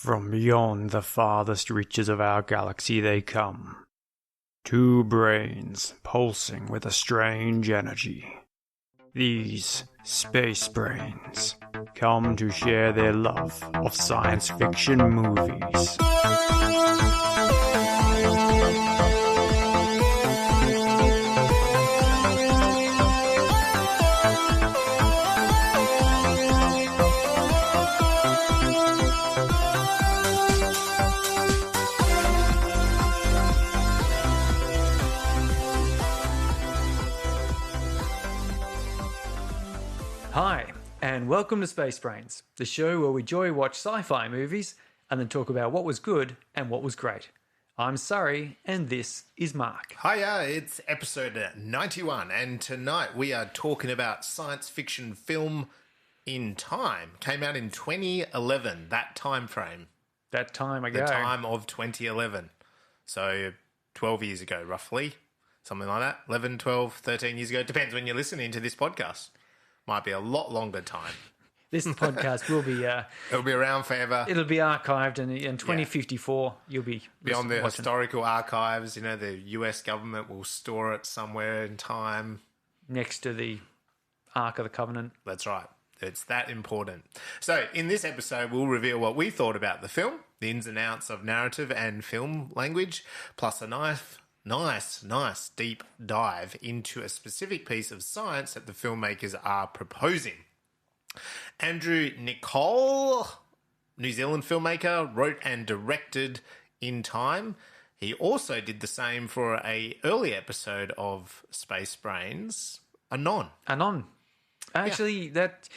From beyond the farthest reaches of our galaxy they come. Two brains pulsing with a strange energy. These space brains come to share their love of science fiction movies. Hi, and welcome to Space Brains, the show where we joy-watch sci-fi movies and then talk about what was good and what was great. I'm Surrey, and this is Mark. Hiya, it's episode 91, and tonight we are talking about science fiction film In Time. Came out in 2011, that time frame. That time ago. The time of 2011. So 12 years ago, roughly. Something like that. 11, 12, 13 years ago. Depends when you're listening to this podcast. Might be a lot longer time. This podcast will be... it'll be around forever. It'll be archived, and in 2054, you'll be... Beyond the watching. historical archives, you know, the US government will store it somewhere in time. Next to the Ark of the Covenant. That's right. It's that important. So, in this episode, we'll reveal what we thought about the film, the ins and outs of narrative and film language, plus a nice deep dive into a specific piece of science that the filmmakers are proposing. Andrew Niccol, New Zealand filmmaker, wrote and directed In Time. He also did the same for an early episode of Space Brains, Anon. Actually, that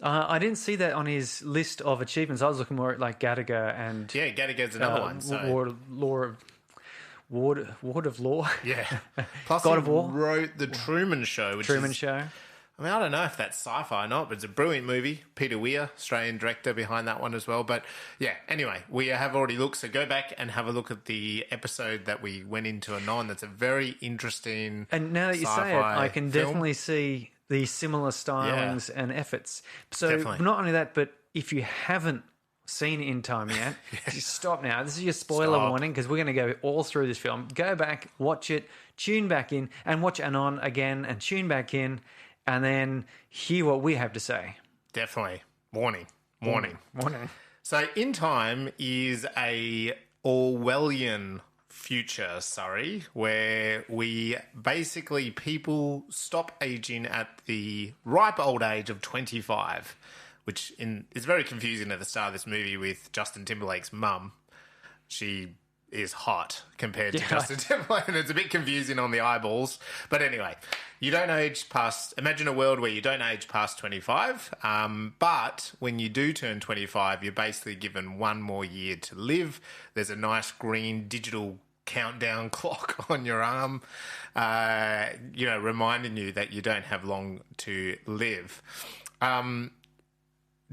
I didn't see that on his list of achievements. I was looking more at like Gattaca and... Yeah, Gattaca's another one. So. Ward of Law. Yeah. Plus God he of War. wrote The Truman Show. Show. I mean, I don't know if that's sci-fi or not, but it's a brilliant movie. Peter Weir, Australian director behind that one as well. But yeah, anyway, we have already looked. So go back and have a look at the episode that we went into Anon. That's a very interesting And now that you say it, I can definitely see the similar stylings and efforts. So Definitely. not only that, but if you haven't seen In Time yet, just stop now. This is your spoiler warning because we're going to go all through this film. Go back, watch it, tune back in, and watch Anon again and tune back in, and then hear what we have to say. Definitely. Warning. So In Time is a Orwellian future, Surrey, where we basically people stop aging at the ripe old age of 25, which is very confusing at the start of this movie with Justin Timberlake's mum. She is hot compared to Justin Timberlake, and it's a bit confusing on the eyeballs. But anyway, you don't age past... Imagine a world where you don't age past 25, but when you do turn 25, you're basically given one more year to live. There's a nice green digital countdown clock on your arm, reminding you that you don't have long to live.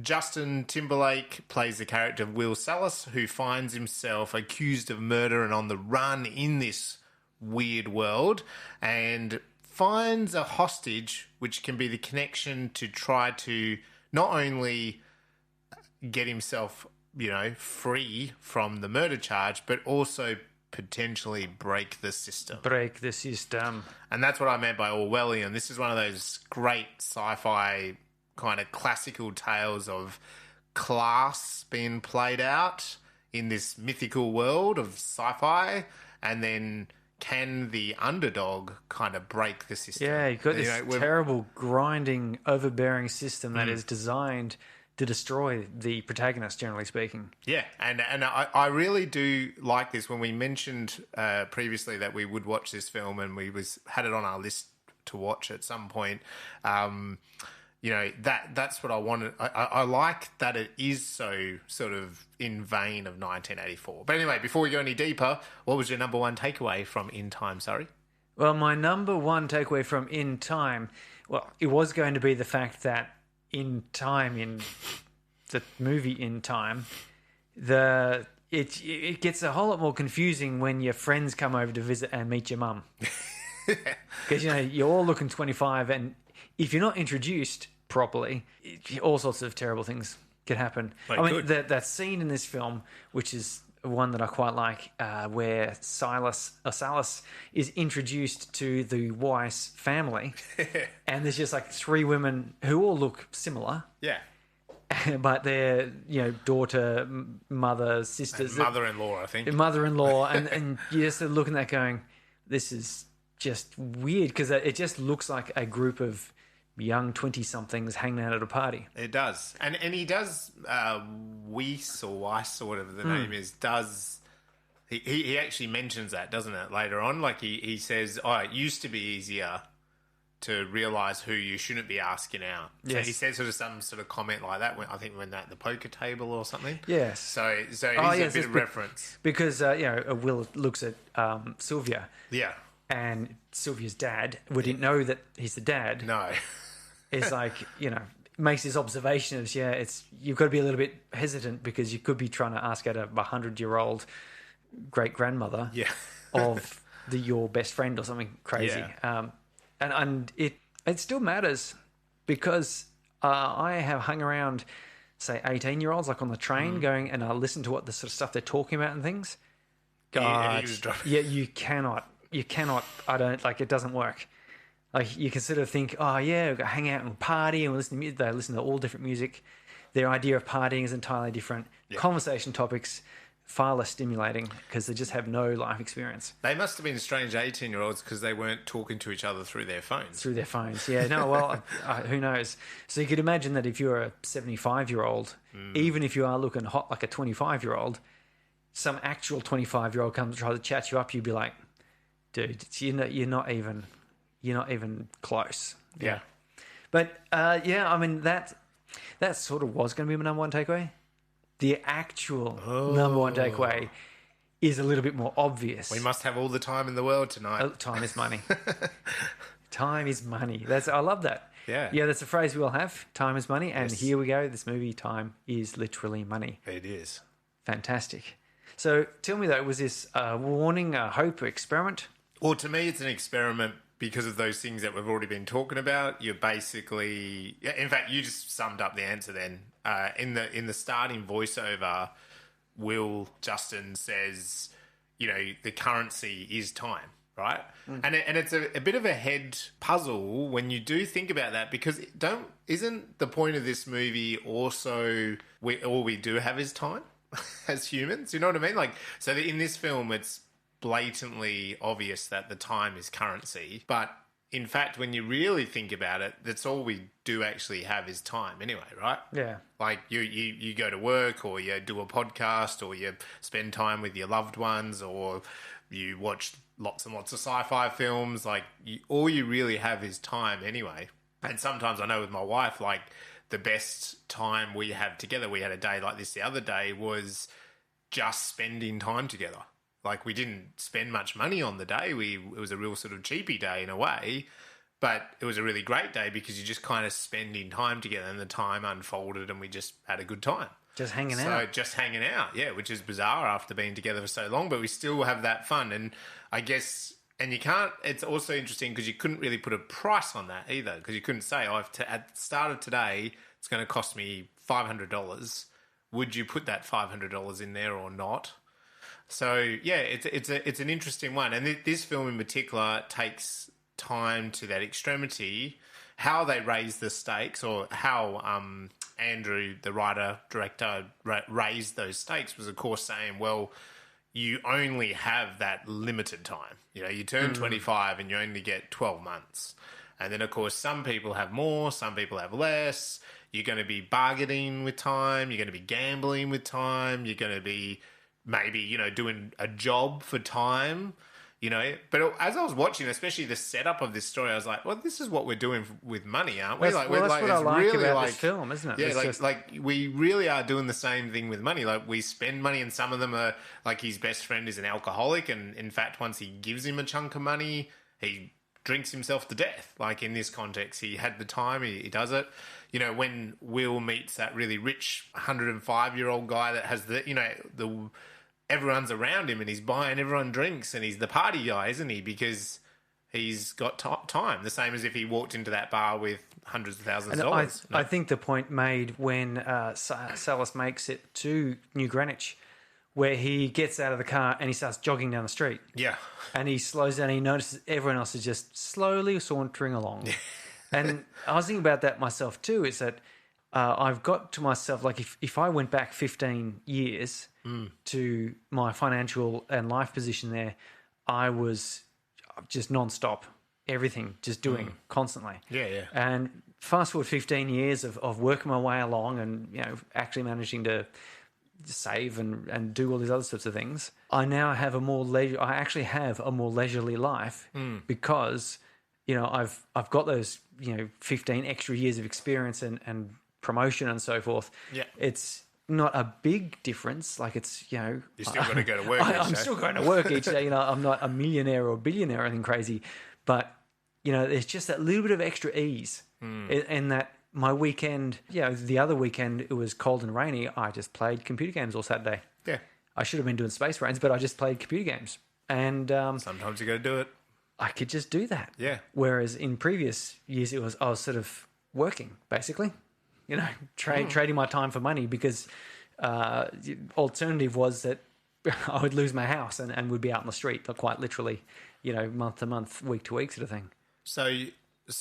Justin Timberlake plays the character of Will Salas, who finds himself accused of murder and on the run in this weird world, and finds a hostage, which can be the connection to try to not only get himself, free from the murder charge, but also potentially break the system. And that's what I meant by Orwellian. This is one of those great sci-fi kind of classical tales of class being played out in this mythical world of sci-fi, and then can the underdog kind of break the system? Yeah, you've got this terrible, grinding, overbearing system that is designed to destroy the protagonist, generally speaking. Yeah, and I really do like this. When we mentioned previously that we would watch this film and we had it on our list to watch at some point, that's what I wanted. I like that it is so sort of in vein of 1984. But anyway, before we go any deeper, what was your number one takeaway from In Time, Surrey? Well, my number one takeaway from In Time, it was going to be the fact that in the movie In Time, it gets a whole lot more confusing when your friends come over to visit and meet your mum. Because, you're all looking 25, and if you're not introduced properly, all sorts of terrible things can happen. Right, I mean, good. that scene in this film, which is one that I quite like, where Salus is introduced to the Weiss family, and there's just like three women who all look similar, Yeah. but they're daughter, mother, sisters, And mother-in-law, I think. mother-in-law, and you're just looking at that going, this is just weird, because it just looks like a group of young 20-somethings hanging out at a party. It does. And he does, Weiss or whatever the name is, does... He actually mentions that, doesn't it, later on? Like, he says, it used to be easier to realise who you shouldn't be asking out. So Yes. he says some sort of comment like that, I think when at the poker table or something. Yes. So it is a bit of reference. Because, Will looks at Sylvia, Yeah. and Sylvia's dad, we didn't know that he's the dad. No. Is like, makes this observation of, you've got to be a little bit hesitant, because you could be trying to ask out a 100-year-old great-grandmother Yeah. of your best friend or something crazy. Yeah. And it still matters, because I have hung around, say, 18-year-olds, like on the train, going, and I listen to what the sort of stuff they're talking about and things. God, you cannot, it doesn't work. Like, you can sort of think, we've got to hang out and party, and they listen to all different music. Their idea of partying is entirely different. Yeah. Conversation topics, far less stimulating, because they just have no life experience. They must have been strange 18-year-olds, because they weren't talking to each other through their phones. Yeah. No, well, who knows? So you could imagine that if you're a 75-year-old, even if you are looking hot like a 25-year-old, some actual 25-year-old comes and tries to chat you up, you'd be like, dude, you're not even close. Yeah. But, I mean, that sort of was going to be my number one takeaway. The actual number one takeaway is a little bit more obvious. We must have all the time in the world tonight. Time is money. Time is money. I love that. Yeah. Yeah, that's a phrase we all have. Time is money. And here we go. This movie, time is literally money. It is. Fantastic. So tell me, though, was this a warning, a hope, experiment? Well, to me, it's an experiment because of those things that we've already been talking about. You're basically... In fact, you just summed up the answer then. In the starting voiceover, Justin says, the currency is time, right? And it's a bit of a head puzzle when you do think about that, because isn't the point of this movie also all we do have is time as humans? You know what I mean? Like, so in this film, it's blatantly obvious that the time is currency, but in fact, when you really think about it, that's all we do actually have is time anyway, right? Yeah. Like you go to work, or you do a podcast, or you spend time with your loved ones, or you watch lots and lots of sci-fi films. Like, all you really have is time anyway. And sometimes I know with my wife, like, the best time we have together, we had a day like this the other day, was just spending time together. Like, we didn't spend much money on the day. It was a real sort of cheapy day in a way, but it was a really great day because you're just kind of spending time together, and the time unfolded and we just had a good time. Just hanging out. So just hanging out, yeah, which is bizarre after being together for so long, but we still have that fun. And I guess, and you can't, it's also interesting because you couldn't really put a price on that either, because you couldn't say, at the start of today, it's going to cost me $500. Would you put that $500 in there or not? So yeah, it's an interesting one, and this film in particular takes time to that extremity. How they raise the stakes, or how Andrew, the writer director, raised those stakes, was of course saying, well, you only have that limited time. You turn 25 and you only get 12 months, and then of course some people have more, some people have less. You're going to be bargaining with time. You're going to be gambling with time. You're going to be maybe, doing a job for time, But as I was watching, especially the setup of this story, I was like, well, this is what we're doing with money, aren't we? That's what I like really about this film, isn't it? Yeah, like we really are doing the same thing with money. Like, we spend money, and some of them are, like, his best friend is an alcoholic, and in fact, once he gives him a chunk of money, he drinks himself to death. Like, in this context, he had the time, he does it. When Will meets that really rich 105-year-old guy that has everyone's around him and he's buying everyone drinks, and he's the party guy, isn't he? Because He's got time, the same as if he walked into that bar with hundreds of thousands And of dollars. I think the point made when Sallis makes it to New Greenwich, where he gets out of the car and he starts jogging down the street. Yeah. And he slows down and he notices everyone else is just slowly sauntering along. And I was thinking about that myself too, is that I've got to myself, like if I went back 15 years to my financial and life position there, I was just non-stop, everything, just doing constantly. Yeah, yeah. And fast forward 15 years of working my way along and, actually managing to save and do all these other sorts of things, I now have I actually have a more leisurely life because, I've got those, 15 extra years of experience and promotion and so forth. Yeah. It's not a big difference. Like it's, You're still going to go to work each I'm day. still going to work each day. I'm not a millionaire or a billionaire or anything crazy, but, there's just that little bit of extra ease in that my weekend, the other weekend it was cold and rainy. I just played computer games all Saturday. Yeah. I should have been doing spacebrains, but I just played computer games. And Sometimes you got to do it. I could just do that. Yeah. Whereas in previous years, I was sort of working, basically, trading my time for money because the alternative was that I would lose my house and would be out on the street, quite literally, month to month, week to week sort of thing. So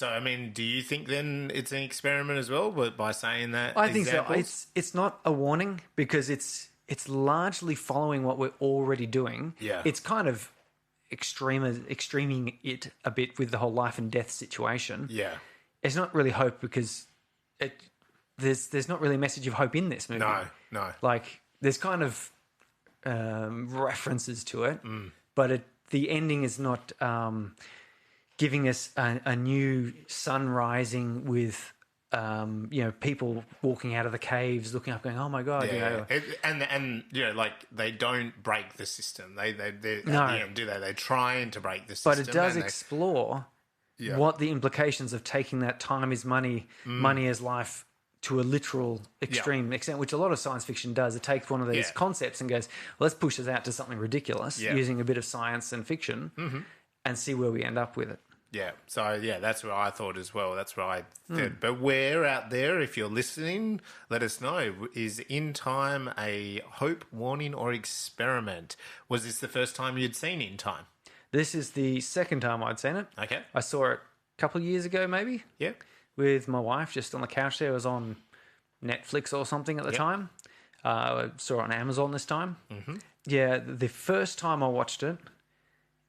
I mean, do you think then it's an experiment as well, but by saying that? I think so. It's not a warning because it's largely following what we're already doing. Yeah. It's kind of extreming it a bit with the whole life and death situation. Yeah. It's not really hope because there's not really a message of hope in this movie. No. Like there's kind of references to it, but the ending is not giving us a new sun rising with people walking out of the caves, looking up, going, "Oh my god!" And like they don't break the system. They at the end, do they? They're trying to break the system, but it does explore what the implications of taking that time is money, money is life, to a literal extreme extent, which a lot of science fiction does. It takes one of these concepts and goes, well, let's push this out to something ridiculous using a bit of science and fiction and see where we end up with it. Yeah, so that's what I thought as well. That's what I did. But where out there, if you're listening, let us know. Is In Time a hope, warning, or experiment? Was this the first time you'd seen In Time? This is the second time I'd seen it. Okay. I saw it a couple of years ago, maybe. Yeah. With my wife, just on the couch there. It was on Netflix or something at the time. I saw it on Amazon this time. Mm-hmm. Yeah, the first time I watched it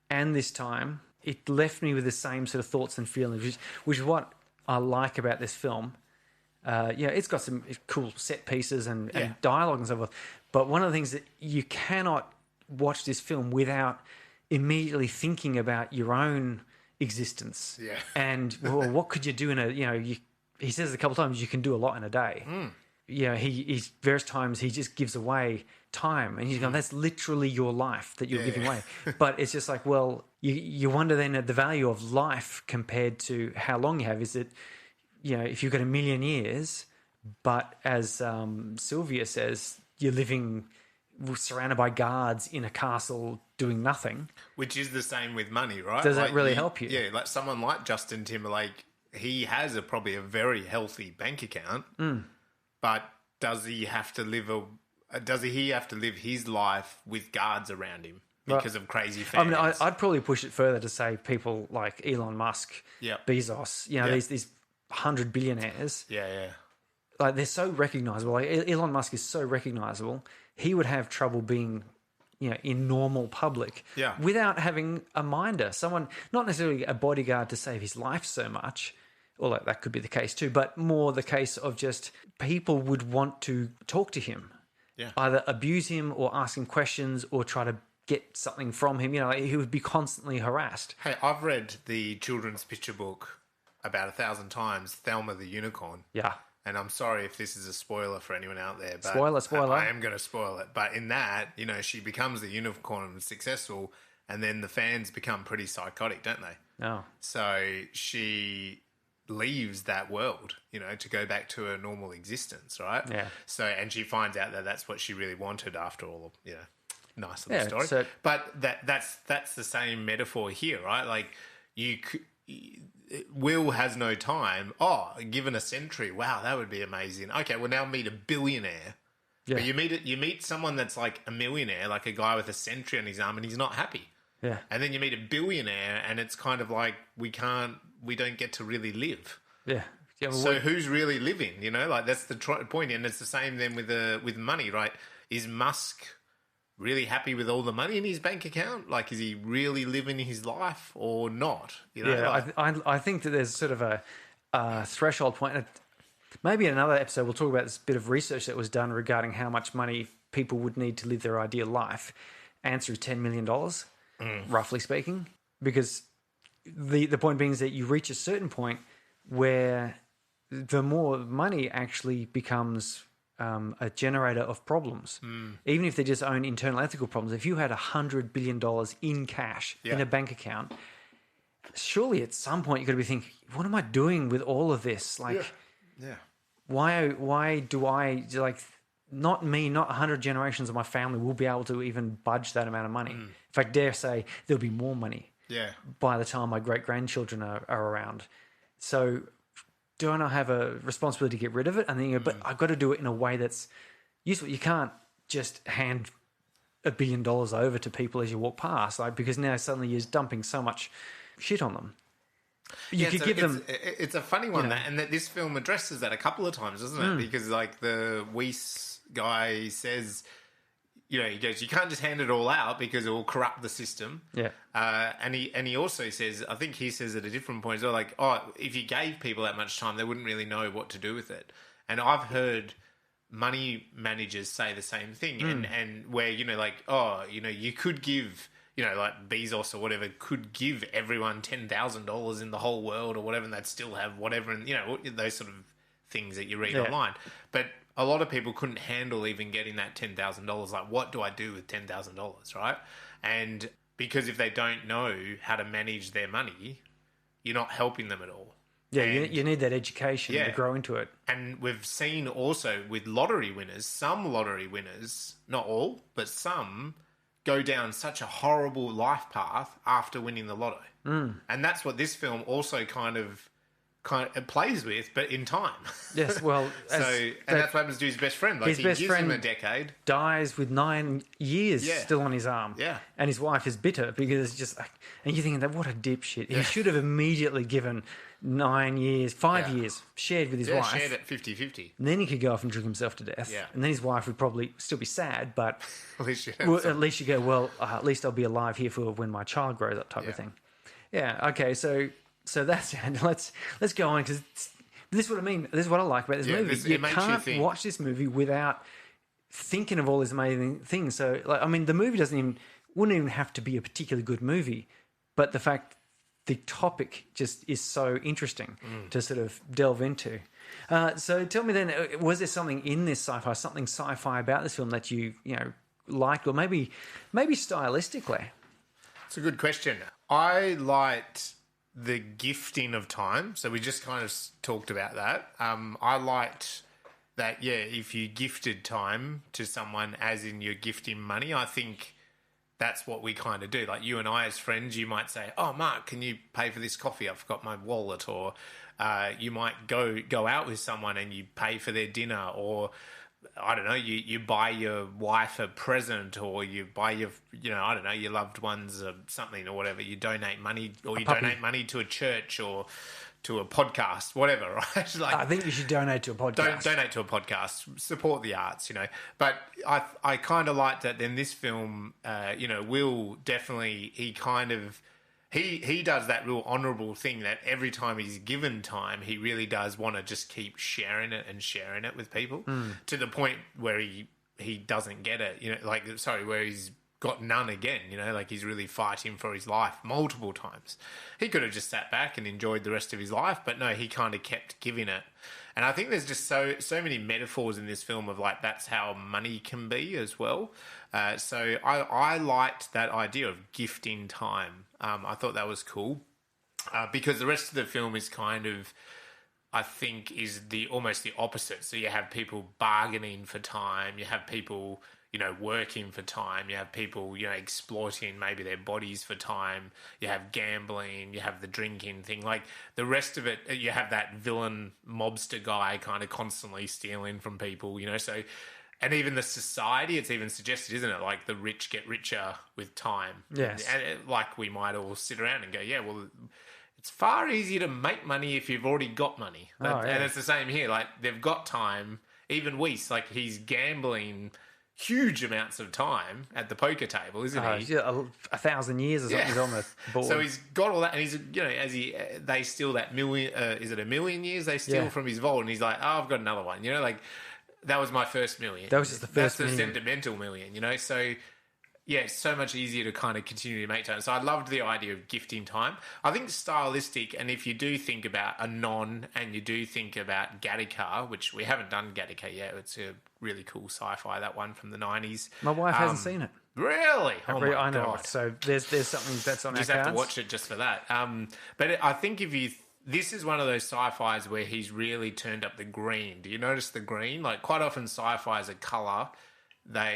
and this time, it left me with the same sort of thoughts and feelings, which is what I like about this film. It's got some cool set pieces and dialogue and so forth. But one of the things that you cannot watch this film without immediately thinking about your own existence. Yeah. And well, what could you do in he says a couple of times you can do a lot in a day. He's various times he just gives away time, and he's going, that's literally your life that you're giving away. But it's just like, well, you wonder then at the value of life compared to how long you have. Is it, if you've got 1 million years, but as Sylvia says, you're living surrounded by guards in a castle doing nothing. Which is the same with money, right? Does that really help you? Yeah, like someone like Justin Timberlake, he has probably a very healthy bank account, but does he have to live his life with guards around him because of crazy fans? I mean, I'd probably push it further to say people like Elon Musk, Bezos, these 100 billionaires. Like they're so recognizable. Like Elon Musk is so recognizable. He would have trouble being, in normal public without having a minder, someone, not necessarily a bodyguard to save his life so much, although that could be the case too, but more the case of just people would want to talk to him, either abuse him or ask him questions or try to get something from him. He would be constantly harassed. Hey, I've read the children's picture book about 1,000 times, Thelma the Unicorn. Yeah. And I'm sorry if this is a spoiler for anyone out there. But Spoiler. I am going to spoil it. But in that, she becomes the unicorn and successful, and then the fans become pretty psychotic, don't they? Oh. So she leaves that world, to go back to her normal existence, right? Yeah. So, and she finds out that that's what she really wanted after all of, nice little story. But that's the same metaphor here, right? Like, Will has no time. Oh, given a century, wow, that would be amazing. Okay, well now meet a billionaire. Yeah. But you meet someone that's like a millionaire, like a guy with a century on his arm, and he's not happy. Yeah. And then you meet a billionaire, and it's kind of like we don't get to really live. Yeah. Yeah, So who's really living? You know, like that's the point, and it's the same then with money, right? Is Musk really happy with all the money in his bank account? Like, is he really living his life or not? You know, yeah, I think that there's sort of a threshold point. Maybe in another episode we'll talk about this bit of research that was done regarding how much money people would need to live their ideal life. Answer is $10 million, roughly speaking, because the point being is that you reach a certain point where the more money actually becomes a generator of problems, even if they're just own internal ethical problems. If you had $100 billion in cash in a bank account, surely at some point you've got to be thinking, what am I doing with all of this? Like, why do I, like, not me, not 100 generations of my family will be able to even budge that amount of money. In fact, dare say there'll be more money by the time my great-grandchildren are around. So do I not have a responsibility to get rid of it? And then but I've got to do it in a way that's useful. You can't just hand $1 billion over to people as you walk past, like, because now suddenly you're dumping so much shit on them. You could give them. It's a funny one, and that this film addresses that a couple of times, doesn't it? Because like the Weiss guy says, you know, he goes, you can't just hand it all out because it will corrupt the system. Yeah. And he also says, I think he says at a different point as well, like, oh, if you gave people that much time, they wouldn't really know what to do with it. And I've heard money managers say the same thing, and where, you know, like, oh, you know, you could give, you know, like Bezos or whatever could give everyone $10,000 in the whole world or whatever, and they'd still have whatever, and, you know, those sort of things that you read online. But a lot of people couldn't handle even getting that $10,000. Like, what do I do with $10,000, right? And because if they don't know how to manage their money, you're not helping them at all. Yeah, you need that education to grow into it. And we've seen also with lottery winners, some lottery winners, not all, but some go down such a horrible life path after winning the lotto. And that's what this film also kind of plays with, but in time. Yes, well, and that's what happens to his best friend. Like, his he best gives friend him a decade, dies with 9 years still on his arm. Yeah. And his wife is bitter because it's just like, and you're thinking that what a dipshit. He should have immediately given 9 years, 5 years shared with his wife. Shared at 50-50. And then he could go off and drink himself to death. Yeah. And then his wife would probably still be sad, but At least you at least you go, well, at least I'll be alive here for when my child grows up, type of thing. Yeah. Okay. So that's it. Let's go on, because this is what I mean. This is what I like about this movie. You can't watch this movie without thinking of all these amazing things. So, like, I mean, the movie wouldn't even have to be a particularly good movie, but the fact the topic just is so interesting to sort of delve into. So tell me then, was there something in this something sci-fi about this film that you liked, or maybe stylistically? It's a good question. I liked the gifting of time. So we just kind of talked about that. I liked that, if you gifted time to someone, as in you're gifting money, I think that's what we kind of do. Like, you and I as friends, you might say, oh, Mark, can you pay for this coffee? I forgot my wallet. Or you might go out with someone and you pay for their dinner, or I don't know, you buy your wife a present, or you buy your, I don't know, your loved ones something or whatever. You donate money, or you donate money to a church or to a podcast, whatever, right? Like, I think you should donate to a podcast. Donate to a podcast, support the arts, But I kind of liked that in this film, Will definitely, he does that real honourable thing that every time he's given time, he really does want to just keep sharing it with people to the point where he doesn't get it, where he's got none again, like he's really fighting for his life multiple times. He could have just sat back and enjoyed the rest of his life, but no, he kind of kept giving it. And I think there's just so many metaphors in this film of, like, that's how money can be as well. So I liked that idea of gifting time. I thought that was cool because the rest of the film is kind of, I think, is almost the opposite. So you have people bargaining for time. You have people, working for time. You have people, exploiting maybe their bodies for time. You have gambling. You have the drinking thing. Like the rest of it, you have that villain mobster guy kind of constantly stealing from people, So, and even the society, it's even suggested, isn't it? Like the rich get richer with time. Yes. And like we might all sit around and go, yeah, well, it's far easier to make money if you've already got money. And it's the same here. Like they've got time. Even Weiss, like he's gambling huge amounts of time at the poker table, isn't he? 1,000 years or something he's on the board. So he's got all that, and he's they steal that million. Is it 1 million years they steal from his vault? And he's like, oh, I've got another one. Like that was my first million. That was just the first. That's the sentimental million. So. Yeah, it's so much easier to kind of continue to make time. So I loved the idea of gifting time. I think stylistic, and if you do think about Anon and you do think about Gattaca, which we haven't done Gattaca yet, it's a really cool sci-fi, that one from the 90s. My wife hasn't seen it. Really? I know. God. So there's something that's on our cards. Just have to watch it just for that. But I think this is one of those sci-fis where he's really turned up the green. Do you notice the green? Like quite often sci-fi is a colour.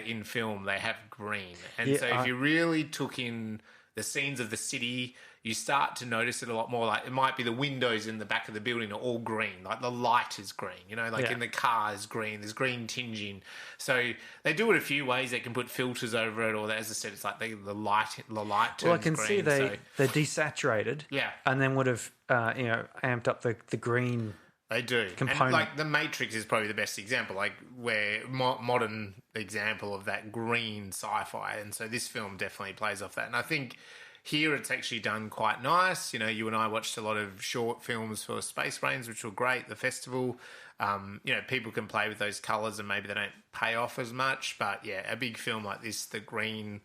In film they have green, and if you really took in the scenes of the city, you start to notice it a lot more. Like it might be the windows in the back of the building are all green, like the light is green, in the car is green, there's green tinging. So they do it a few ways. They can put filters over it, or as I said, it's like the light turns green. Well, I can see they desaturated, and then would have amped up the green. They do. Component. And like The Matrix is probably the best example, like where modern example of that green sci-fi. And so this film definitely plays off that. And I think here it's actually done quite nice. You and I watched a lot of short films for Spacebrains, which were great, the festival. People can play with those colours and maybe they don't pay off as much. But yeah, a big film like this, the green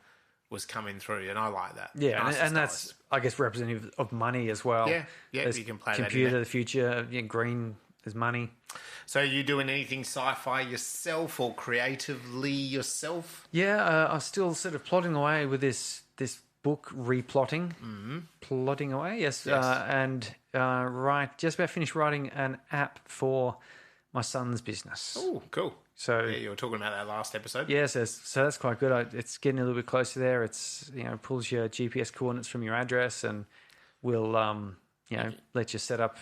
was coming through, and I like that. Yeah, nice and that's, I guess, representative of money as well. Yeah, you can play computer, that in the future, green is money. So are you doing anything sci-fi yourself or creatively yourself? Yeah, I'm still sort of plodding away with this book, replotting. Mm-hmm. Plodding away, yes. And just about finished writing an app for my son's business. Oh, cool. So you were talking about that last episode. Yes, so that's quite good. It's getting a little bit closer there. It's pulls your GPS coordinates from your address and will let you set up.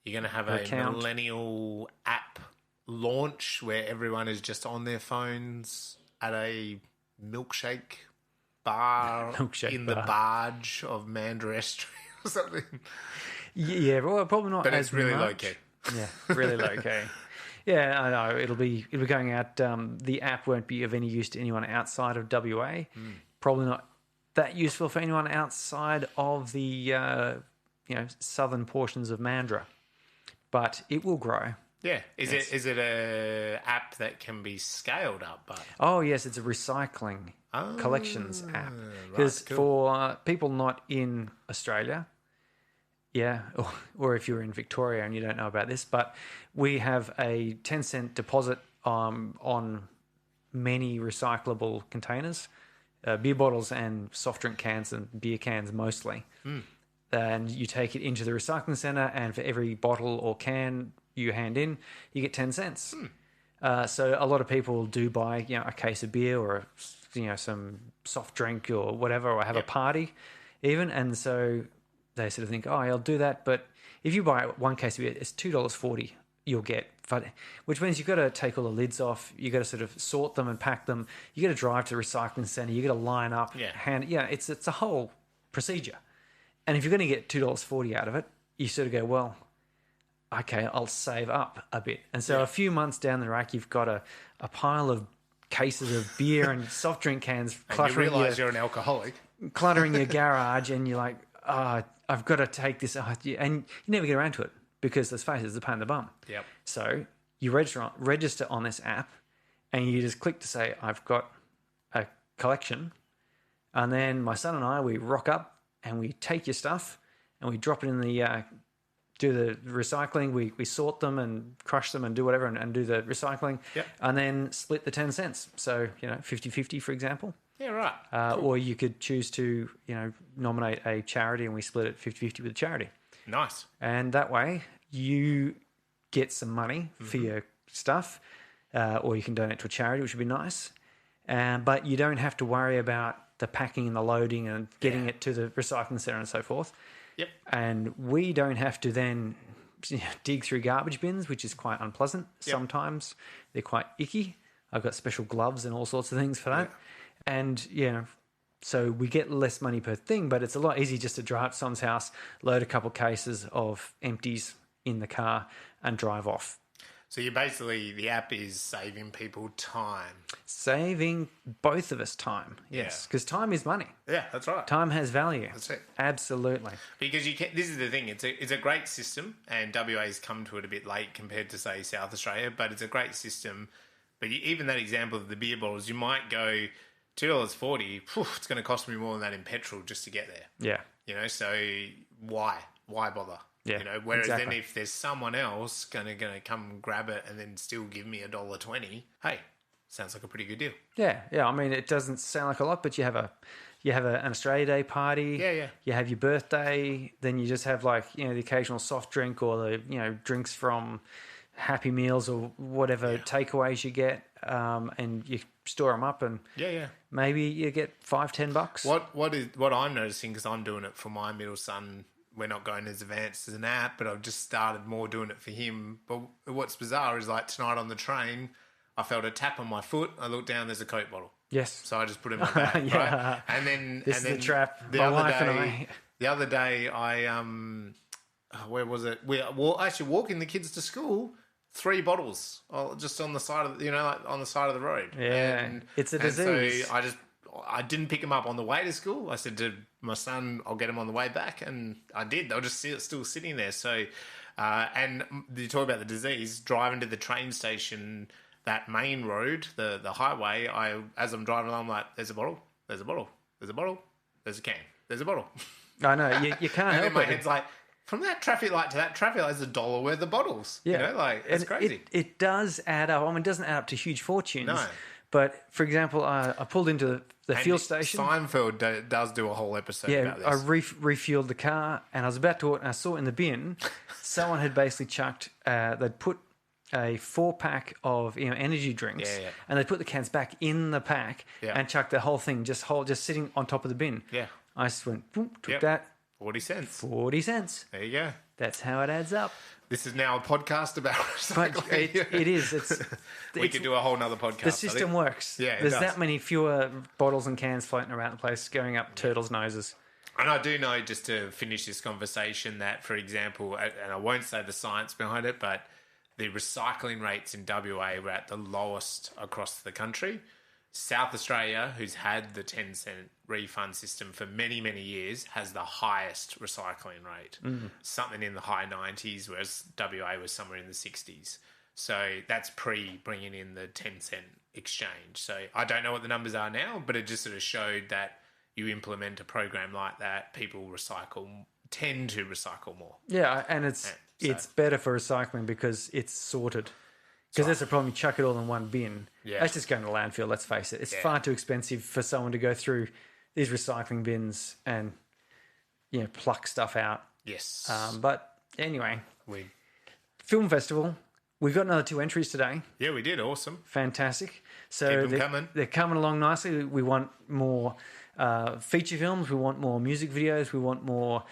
You're going to have a millennial app launch where everyone is just on their phones at a milkshake bar the barge of Mandra Estuary or something. Yeah, well, probably not. But it's really low key. Yeah, really low key. Yeah, I know. It'll be going out. The app won't be of any use to anyone outside of WA. Probably not that useful for anyone outside of the southern portions of Mandra. But it will grow. Yeah. Is it a app that can be scaled up? But oh yes, it's a recycling collections app. Because for people not in Australia. Yeah, or if you're in Victoria and you don't know about this, but we have a 10-cent deposit on many recyclable containers, beer bottles and soft drink cans and beer cans mostly. And you take it into the recycling centre, and for every bottle or can you hand in, you get 10 cents. So a lot of people do buy a case of beer or some soft drink or whatever, or have a party even, and so they sort of think, oh, I'll do that. But if you buy one case of beer, it's $2.40 you'll get, which means you've got to take all the lids off. You've got to sort of sort them and pack them. You got to drive to the recycling centre. You got to line up. It's a whole procedure. And if you're going to get $2.40 out of it, you sort of go, well, okay, I'll save up a bit. And so a few months down the rack, you've got a pile of cases of beer and soft drink cans. And you realise you're an alcoholic. Cluttering your garage, and you're like, I've got to take this, and you never get around to it because, let's face it, it's a pain in the bum. Yep. So you register on this app, and you just click to say, I've got a collection, and then my son and I, we rock up and we take your stuff and we drop it in the do the recycling. We sort them and crush them and do whatever and do the recycling, and then split the 10 cents. So 50-50, for example. Yeah, right. Cool. Or you could choose to, nominate a charity and we split it 50-50 with the charity. Nice. And that way you get some money for your stuff, or you can donate to a charity, which would be nice. but you don't have to worry about the packing and the loading and getting it to the recycling centre and so forth. Yep. And we don't have to then dig through garbage bins, which is quite unpleasant. Sometimes they're quite icky. I've got special gloves and all sorts of things for that. And, so we get less money per thing, but it's a lot easier just to drive to someone's house, load a couple cases of empties in the car and drive off. So you basically, the app is saving people time. Saving both of us time, yes, because time is money. Yeah, that's right. Time has value. That's it. Absolutely. Because this is the thing, it's a great system, and WA's come to it a bit late compared to, say, South Australia, but it's a great system. But even that example of the beer bottles, you might go $2.40, it's going to cost me more than that in petrol just to get there. Yeah. So why bother? Yeah, whereas exactly. then if there's someone else going to come grab it and then still give me $1.20, hey, sounds like a pretty good deal. Yeah. I mean, it doesn't sound like a lot, but you have an Australia Day party. Yeah. You have your birthday. Then you just have the occasional soft drink or the drinks from Happy Meals or whatever takeaways you get, and you store them up and maybe you get $5-10. What I'm noticing, because I'm doing it for my middle son. We're not going as advanced as an app, but I've just started more doing it for him. But what's bizarre is tonight on the train, I felt a tap on my foot. I looked down, there's a Coke bottle. Yes. So I just put it in my bag, right? And then this is the trap. The My other wife day, and I. The other day, I where was it? We actually walking the kids to school. 3 bottles, just on the side of on the side of the road. Yeah, it's a disease. So I didn't pick them up on the way to school. I said to my son, I'll get them on the way back, and I did. They were just still sitting there. So, and you talk about the disease. Driving to the train station, that main road, the highway. As I'm driving along, I'm like, there's a bottle, there's a bottle, there's a bottle, there's a can, there's a bottle. I know you can't and help then my it. head's like, from that traffic light to that traffic light is $1 worth of bottles. Yeah, it's crazy. It does add up. I mean, it doesn't add up to huge fortunes. No. But, for example, I pulled into the fuel station. Seinfeld does do a whole episode about this. I refueled the car, and I was about to, and I saw in the bin, someone had basically chucked, they'd put a 4-pack of energy drinks, and they'd put the cans back in the pack and chucked the whole thing just sitting on top of the bin. Yeah. I just went, boom, took that. 40 cents. 40 cents. There you go. That's how it adds up. This is now a podcast about recycling. But it is. We could do a whole nother podcast. The system works. Yeah, There's that many fewer bottles and cans floating around the place going up turtles' noses. And I do know, just to finish this conversation, that, for example, and I won't say the science behind it, but the recycling rates in WA were at the lowest across the country. South Australia, who's had the 10-cent refund system for many, many years, has the highest recycling rate. Something in the high 90s, whereas WA was somewhere in the 60s. So that's bringing in the 10-cent exchange. So I don't know what the numbers are now, but it just sort of showed that you implement a program like that, people tend to recycle more. Yeah, and it's better for recycling because it's sorted. Because that's the problem. You chuck it all in one bin. Yeah. That's just going to the landfill, let's face it. It's far too expensive for someone to go through these recycling bins and pluck stuff out. Yes. But anyway, Film Festival. We've got another 2 entries today. Yeah, we did. Awesome. Fantastic. So Keep them coming. They're coming along nicely. We want more feature films. We want more music videos. We want more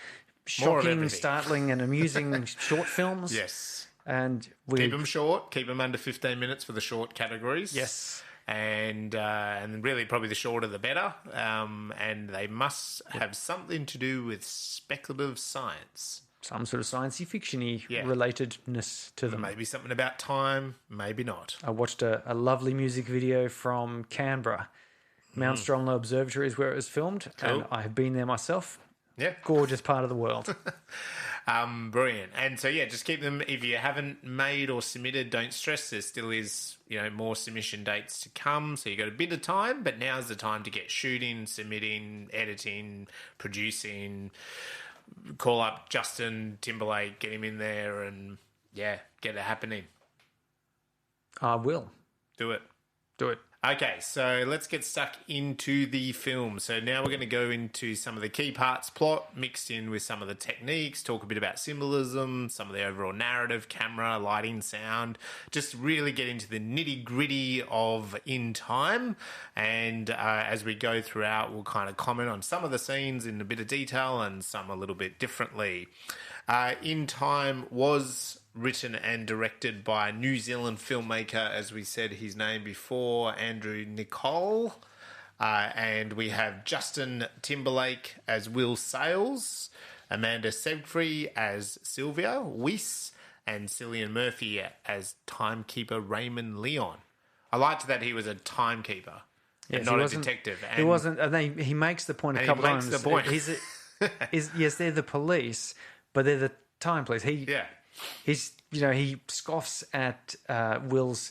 shocking, startling and amusing short films. Yes. And keep them short. Keep them under 15 minutes for the short categories. Yes. And really, probably the shorter the better. And they must have something to do with speculative science. Some sort of science fiction-y relatedness to them. Maybe something about time, maybe not. I watched a lovely music video from Canberra. Mount Stromlo Observatory is where it was filmed. Cool. And I have been there myself. Yeah. Gorgeous part of the world. Brilliant. And so, just keep them. If you haven't made or submitted, don't stress. There still is, more submission dates to come. So you got a bit of time, but now's the time to get shooting, submitting, editing, producing. Call up Justin Timberlake, get him in there, and get it happening. I will. Do it. Okay, so let's get stuck into the film. So now we're going to go into some of the key parts, plot, mixed in with some of the techniques, talk a bit about symbolism, some of the overall narrative, camera, lighting, sound, just really get into the nitty-gritty of In Time. And as we go throughout, we'll kind of comment on some of the scenes in a bit of detail and some a little bit differently. In Time was written and directed by New Zealand filmmaker, as we said his name before, Andrew Niccol. And we have Justin Timberlake as Will Sales, amandaseyfried as Sylvia Weiss, and Cillian Murphy as timekeeper Raymond Leon. I liked that he was a timekeeper, and not a detective. And he wasn't. He makes the point a couple times. He makes the point. Yes, they're the police, but they're the time police. He scoffs at Will's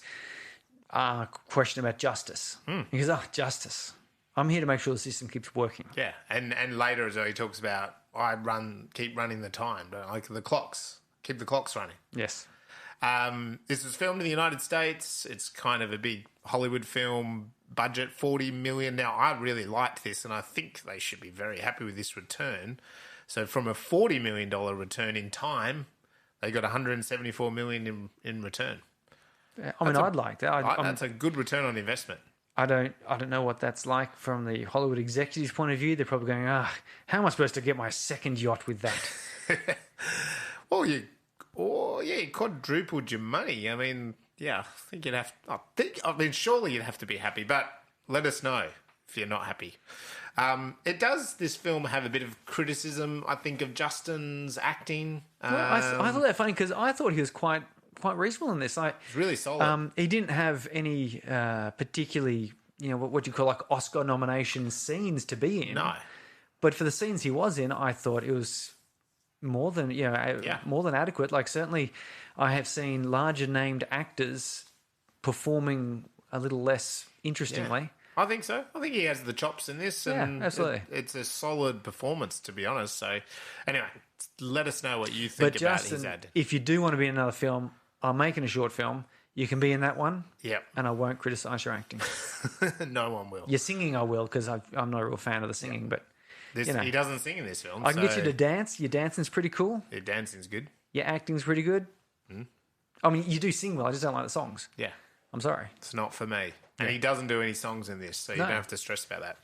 question about justice. He goes, justice. I'm here to make sure the system keeps working. Yeah, and later as well, he talks about, keep running the time, like the clocks, keep the clocks running. Yes. This was filmed in the United States. It's kind of a big Hollywood film, budget $40 million. Now, I really liked this, and I think they should be very happy with this return. So from a $40 million return in time, they got $174 million in return. I'd like that. That's a good return on investment. I don't know what that's like from the Hollywood executives' point of view. They're probably going, how am I supposed to get my second yacht with that? Well, you quadrupled your money. I mean, yeah, surely you'd have to be happy, but let us know if you're not happy. This film have a bit of criticism, I think, of Justin's acting. I thought that funny because I thought he was quite reasonable in this. It's really solid. He didn't have any particularly, what you call like Oscar nomination scenes to be in. No. But for the scenes he was in, I thought it was more than adequate. Like certainly I have seen larger named actors performing a little less interestingly. Yeah. I think so. I think he has the chops in this. And yeah, absolutely. It's a solid performance, to be honest. So, anyway, let us know what you think about his ad. If you do want to be in another film, I'm making a short film. You can be in that one. Yep. And I won't criticise your acting. No one will. Your singing, I will, because I'm not a real fan of the singing. But he doesn't sing in this film. I can get you to dance. Your dancing's pretty cool. Your dancing's good. Your acting's pretty good. I mean, you do sing well. I just don't like the songs. Yeah. I'm sorry. It's not for me. And he doesn't do any songs in this, so you don't have to stress about that.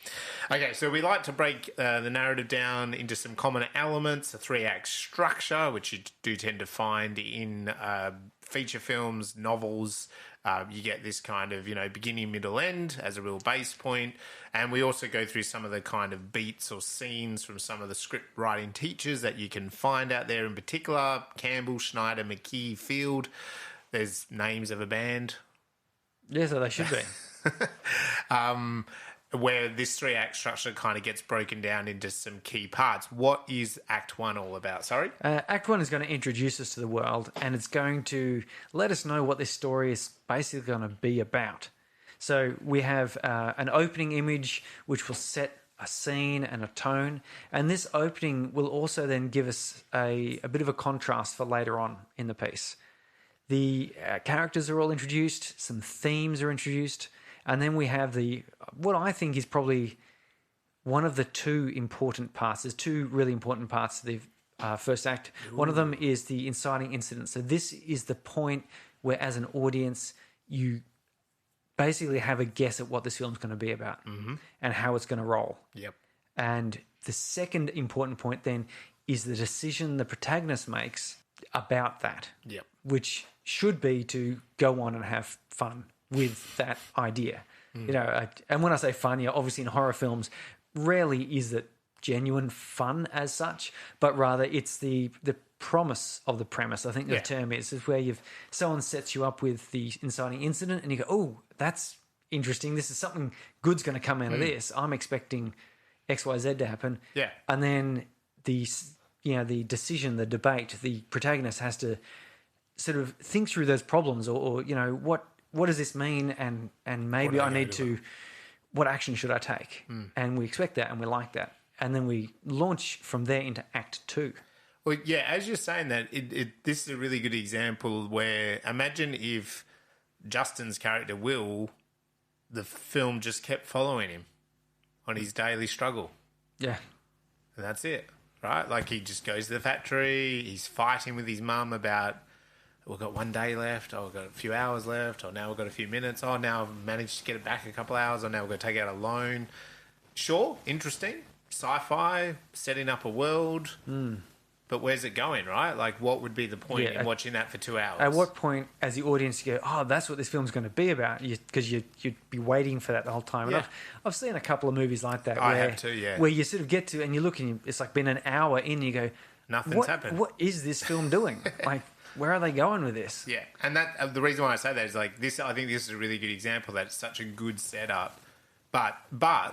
Okay, so we like to break the narrative down into some common elements, a 3-act structure, which you do tend to find in feature films, novels. You get this kind of, beginning, middle, end as a real base point. And we also go through some of the kind of beats or scenes from some of the script writing teachers that you can find out there in particular. Campbell, Schneider, McKee, Field. There's names of a band. Yeah, so they should be. Where this 3-act structure kind of gets broken down into some key parts. What is Act 1 all about? Sorry? Act 1 is going to introduce us to the world, and it's going to let us know what this story is basically going to be about. So we have an opening image which will set a scene and a tone, and this opening will also then give us a bit of a contrast for later on in the piece. The characters are all introduced, some themes are introduced, and then we have what I think is probably one of the two important parts. There's two really important parts to the first act. Ooh. One of them is the inciting incident. So this is the point where, as an audience, you basically have a guess at what this film's going to be about and how it's going to roll. Yep. And the second important point then is the decision the protagonist makes about that. Yep. Which should be to go on and have fun with that idea. And when I say fun, obviously in horror films, rarely is it genuine fun as such, but rather it's the promise of the premise. I think the term is where someone sets you up with the inciting incident and you go, oh, that's interesting. This is something good's going to come out of this. I'm expecting XYZ to happen. Yeah. And then the decision, the debate, the protagonist has to sort of think through those problems or what does this mean and maybe I need to, what action should I take? And we expect that and we like that. And then we launch from there into Act 2. Well, yeah, as you're saying that, this is a really good example where imagine if Justin's character Will the film just kept following him on his daily struggle. Yeah. And that's it, right? Like, he just goes to the factory, he's fighting with his mum about, we've got 1 day left, we've got a few hours left, or now we've got a few minutes, now I've managed to get it back a couple hours, or now we're going to take out a loan. Sure, interesting, sci-fi, setting up a world, but where's it going, right? Like, what would be the point in watching that for 2 hours? At what point, as the audience, you go, oh, that's what this film's going to be about, because you'd be waiting for that the whole time. Yeah. And I've seen a couple of movies like that I have too, yeah. where you sort of get to, and you look and it's like been an hour in, and you go, Nothing's happened. What is this film doing? Like, where are they going with this? Yeah, and that the reason why I say that is, like, this. I think this is a really good example that it's such a good setup, but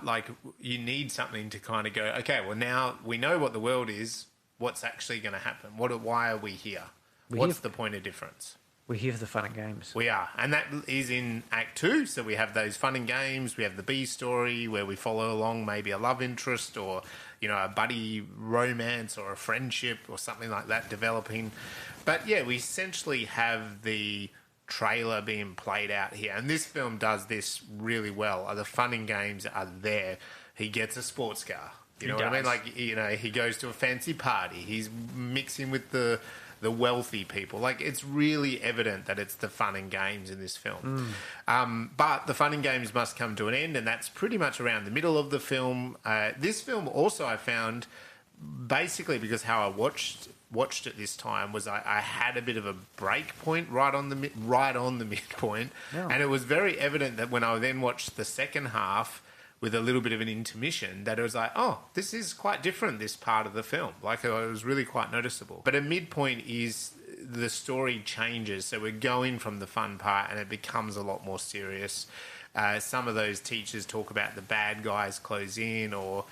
like, you need something to kind of go, okay, well, now we know what the world is. What's actually going to happen? Why are we here? What's the point of difference? We're here for the fun and games. We are, and that is in Act 2. So we have those fun and games. We have the B story where we follow along maybe a love interest, or a buddy romance, or a friendship, or something like that developing. But yeah, we essentially have the trailer being played out here, and this film does this really well. The fun and games are there. He gets a sports car. You know what I mean? Like, he goes to a fancy party. He's mixing with the wealthy people. Like, it's really evident that it's the fun and games in this film. But the fun and games must come to an end, and that's pretty much around the middle of the film. This film also, I found, basically because how I watched it this time, was I had a bit of a break point right on the midpoint, and it was very evident that when I then watched the second half with a little bit of an intermission, that it was like, oh, this is quite different, this part of the film. Like, it was really quite noticeable. But a midpoint is the story changes. So we're going from the fun part and it becomes a lot more serious. Some of those teachers talk about the bad guys close in, or,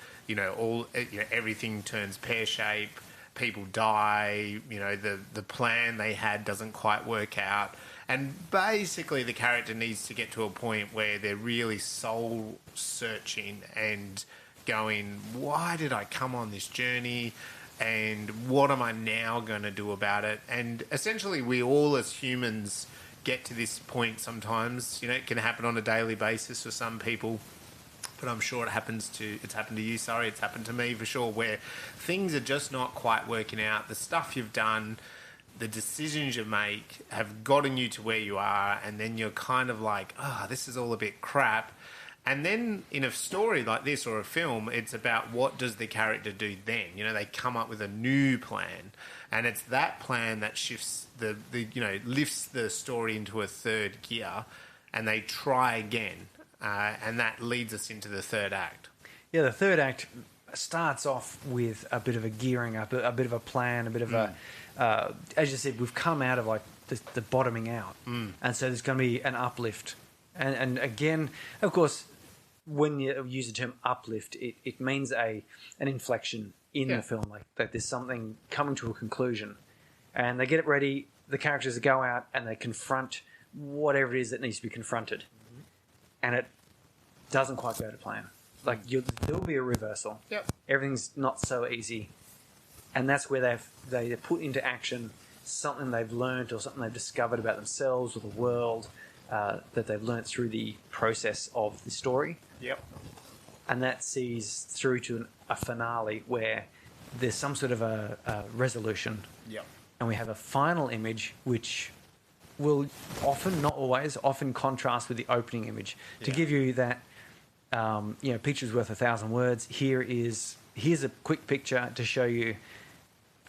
everything turns pear-shaped, people die, the plan they had doesn't quite work out. And basically the character needs to get to a point where they're really soul-searching and going, why did I come on this journey? And what am I now going to do about it? And essentially we all as humans get to this point sometimes. It can happen on a daily basis for some people. But I'm sure it's happened to you, sorry, it's happened to me for sure, where things are just not quite working out. The stuff you've done, the decisions you make have gotten you to where you are, and then you're kind of like, this is all a bit crap. And then in a story like this, or a film, it's about what does the character do then? They come up with a new plan, and it's that plan that shifts lifts the story into a third gear, and they try again. And that leads us into the third act. Yeah, the third act starts off with a bit of a gearing up, a bit of a plan, a bit of a... as you said, we've come out of like the bottoming out. And so there's going to be an uplift. And again, of course, when you use the term uplift, it means an inflection in the film, like that there's something coming to a conclusion. And they get it ready, the characters go out and they confront whatever it is that needs to be confronted. And it doesn't quite go to plan. Like, there will be a reversal. Yep. Everything's not so easy. And that's where they put into action something they've learned, or something they've discovered about themselves or the world, that they've learnt through the process of the story. Yep. And that sees through to a finale where there's some sort of a resolution. Yep. And we have a final image which will often, not always, often contrast with the opening image to give you that, picture's worth 1,000 words. Here's a quick picture to show you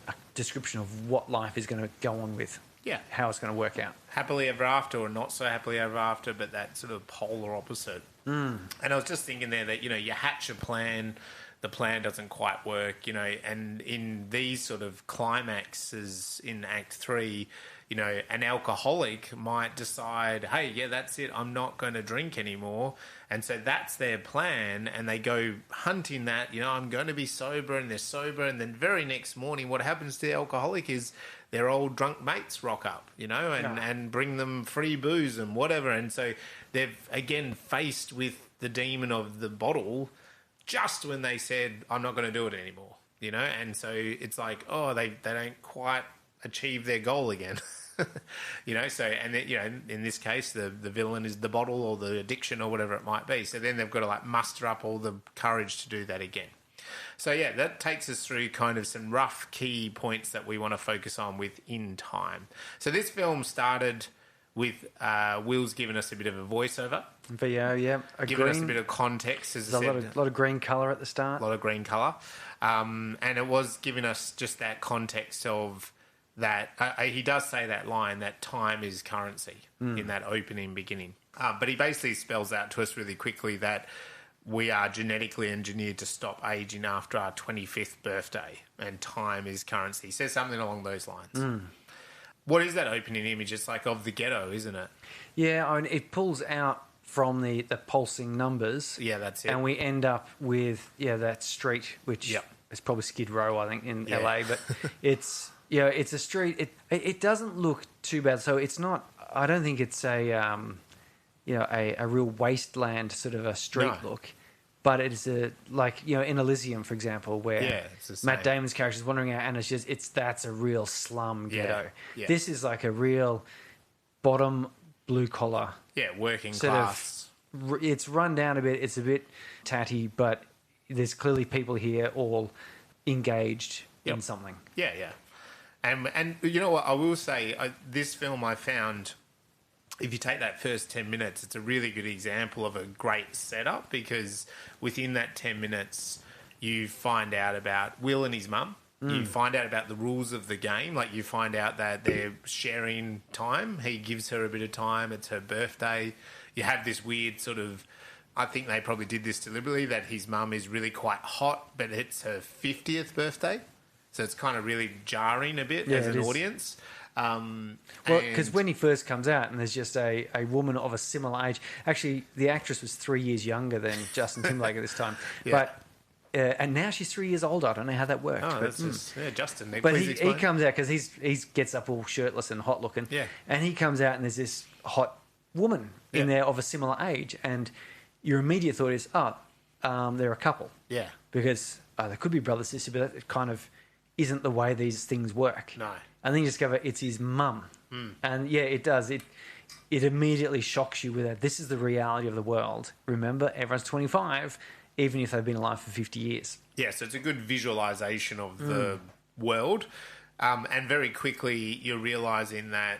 a description of what life is going to go on with. Yeah. How it's going to work out. Happily ever after, or not so happily ever after, but that sort of polar opposite. And I was just thinking there that, you hatch a plan, the plan doesn't quite work, and in these sort of climaxes in Act 3, an alcoholic might decide, hey, yeah, that's it, I'm not going to drink anymore. And so that's their plan, and they go hunting that, I'm going to be sober, and they're sober, and then very next morning what happens to the alcoholic is their old drunk mates rock up, and bring them free booze and whatever. And so they've, again, faced with the demon of the bottle just when they said, I'm not going to do it anymore, And so it's like, they don't quite achieve their goal again. So, and in this case, the villain is the bottle or the addiction or whatever it might be. So then they've got to like muster up all the courage to do that again. So yeah, that takes us through kind of some rough key points that we want to focus on within time. So this film started with Will's giving us a bit of a voiceover. VO, yeah. Giving us a bit of context, as I said. A lot of green colour at the start. A lot of green colour. And it was giving us just that context of that. He does say that line, that time is currency, in that opening beginning. But he basically spells out to us really quickly that we are genetically engineered to stop aging after our 25th birthday, and time is currency. He says something along those lines. What is that opening image? It's like of the ghetto, isn't it? Yeah, I mean, it pulls out from the pulsing numbers. Yeah, that's it. And we end up with, that street, which is probably Skid Row, I think, in LA. But it's a street. It doesn't look too bad. So it's not, I don't think it's a real wasteland sort of a street look. But it's in Elysium, for example, where Matt Damon's character is wandering out, and that's a real slum ghetto. Yeah. This is like a real bottom blue collar. Yeah, working class. It's run down a bit. It's a bit tatty, but there's clearly people here all engaged in something. Yeah, yeah. And you know what? I will say, this film I found, if you take that first 10 minutes, it's a really good example of a great setup, because within that 10 minutes, you find out about Will and his mum. You find out about the rules of the game. Like, you find out that they're sharing time. He gives her a bit of time. It's her birthday. You have this weird sort of, I think they probably did this deliberately, that his mum is really quite hot, but it's her 50th birthday. So it's kind of really jarring a bit as an audience. Because when he first comes out and there's just a woman of a similar age. Actually, the actress was 3 years younger than Justin Timberlake at this time. But and now she's 3 years older. I don't know how that worked. Oh, that's just Justin. But he comes out because he gets up all shirtless and hot looking. Yeah. And he comes out and there's this hot woman in there of a similar age, and your immediate thought is, they're a couple. Yeah. Because they could be brother sister, but it kind of isn't the way these things work. No. And then you discover it's his mum. And it does. It immediately shocks you with that. This is the reality of the world. Remember, everyone's 25, even if they've been alive for 50 years. Yeah, so it's a good visualization of the world. And very quickly you're realizing that,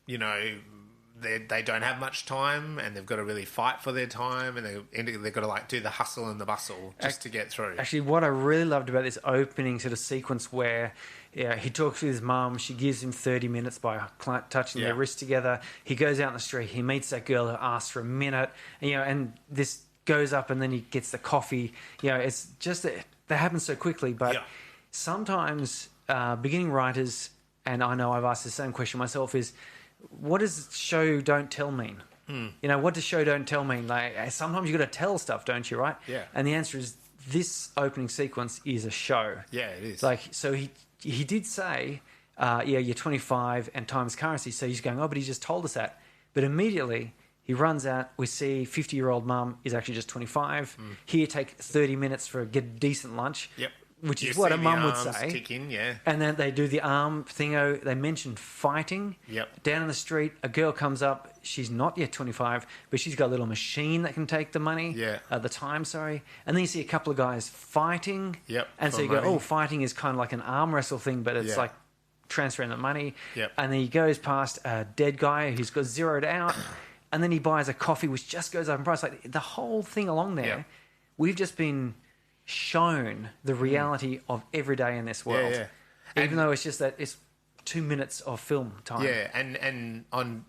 they don't have much time, and they've got to really fight for their time, and they've got to like do the hustle and the bustle just to get through. Actually, what I really loved about this opening sort of sequence where he talks with his mum, she gives him 30 minutes by touching their wrists together. He goes out in the street, he meets that girl who asks for a minute, and this goes up, and then he gets the coffee. It's just that happens so quickly. But sometimes beginning writers, and I know I've asked the same question myself, is what does show don't tell mean? What does show don't tell mean? Like, sometimes you got to tell stuff, don't you? Right? Yeah. And the answer is this opening sequence is a show. Yeah, it is. Like, so he did say, you're 25 and time's currency. So he's going, but he just told us that. But immediately he runs out. We see 50-year-old mum is actually just 25. Here, take 30 minutes for get a decent lunch. Yep. Which is what a mum would say. Ticking, yeah. And then they do the arm thingo. They mention fighting. Yep. Down in the street, a girl comes up. She's not yet 25, but she's got a little machine that can take the money. Yeah. The time, sorry. And then you see a couple of guys fighting. Yep. And so you go, fighting is kind of like an arm wrestle thing, but it's like transferring the money. Yep. And then he goes past a dead guy who's got zeroed out. And then he buys a coffee, which just goes up in price. Like, the whole thing along there, we've just been shown the reality of every day in this world. Even though it's just that it's 2 minutes of film time. Yeah, and on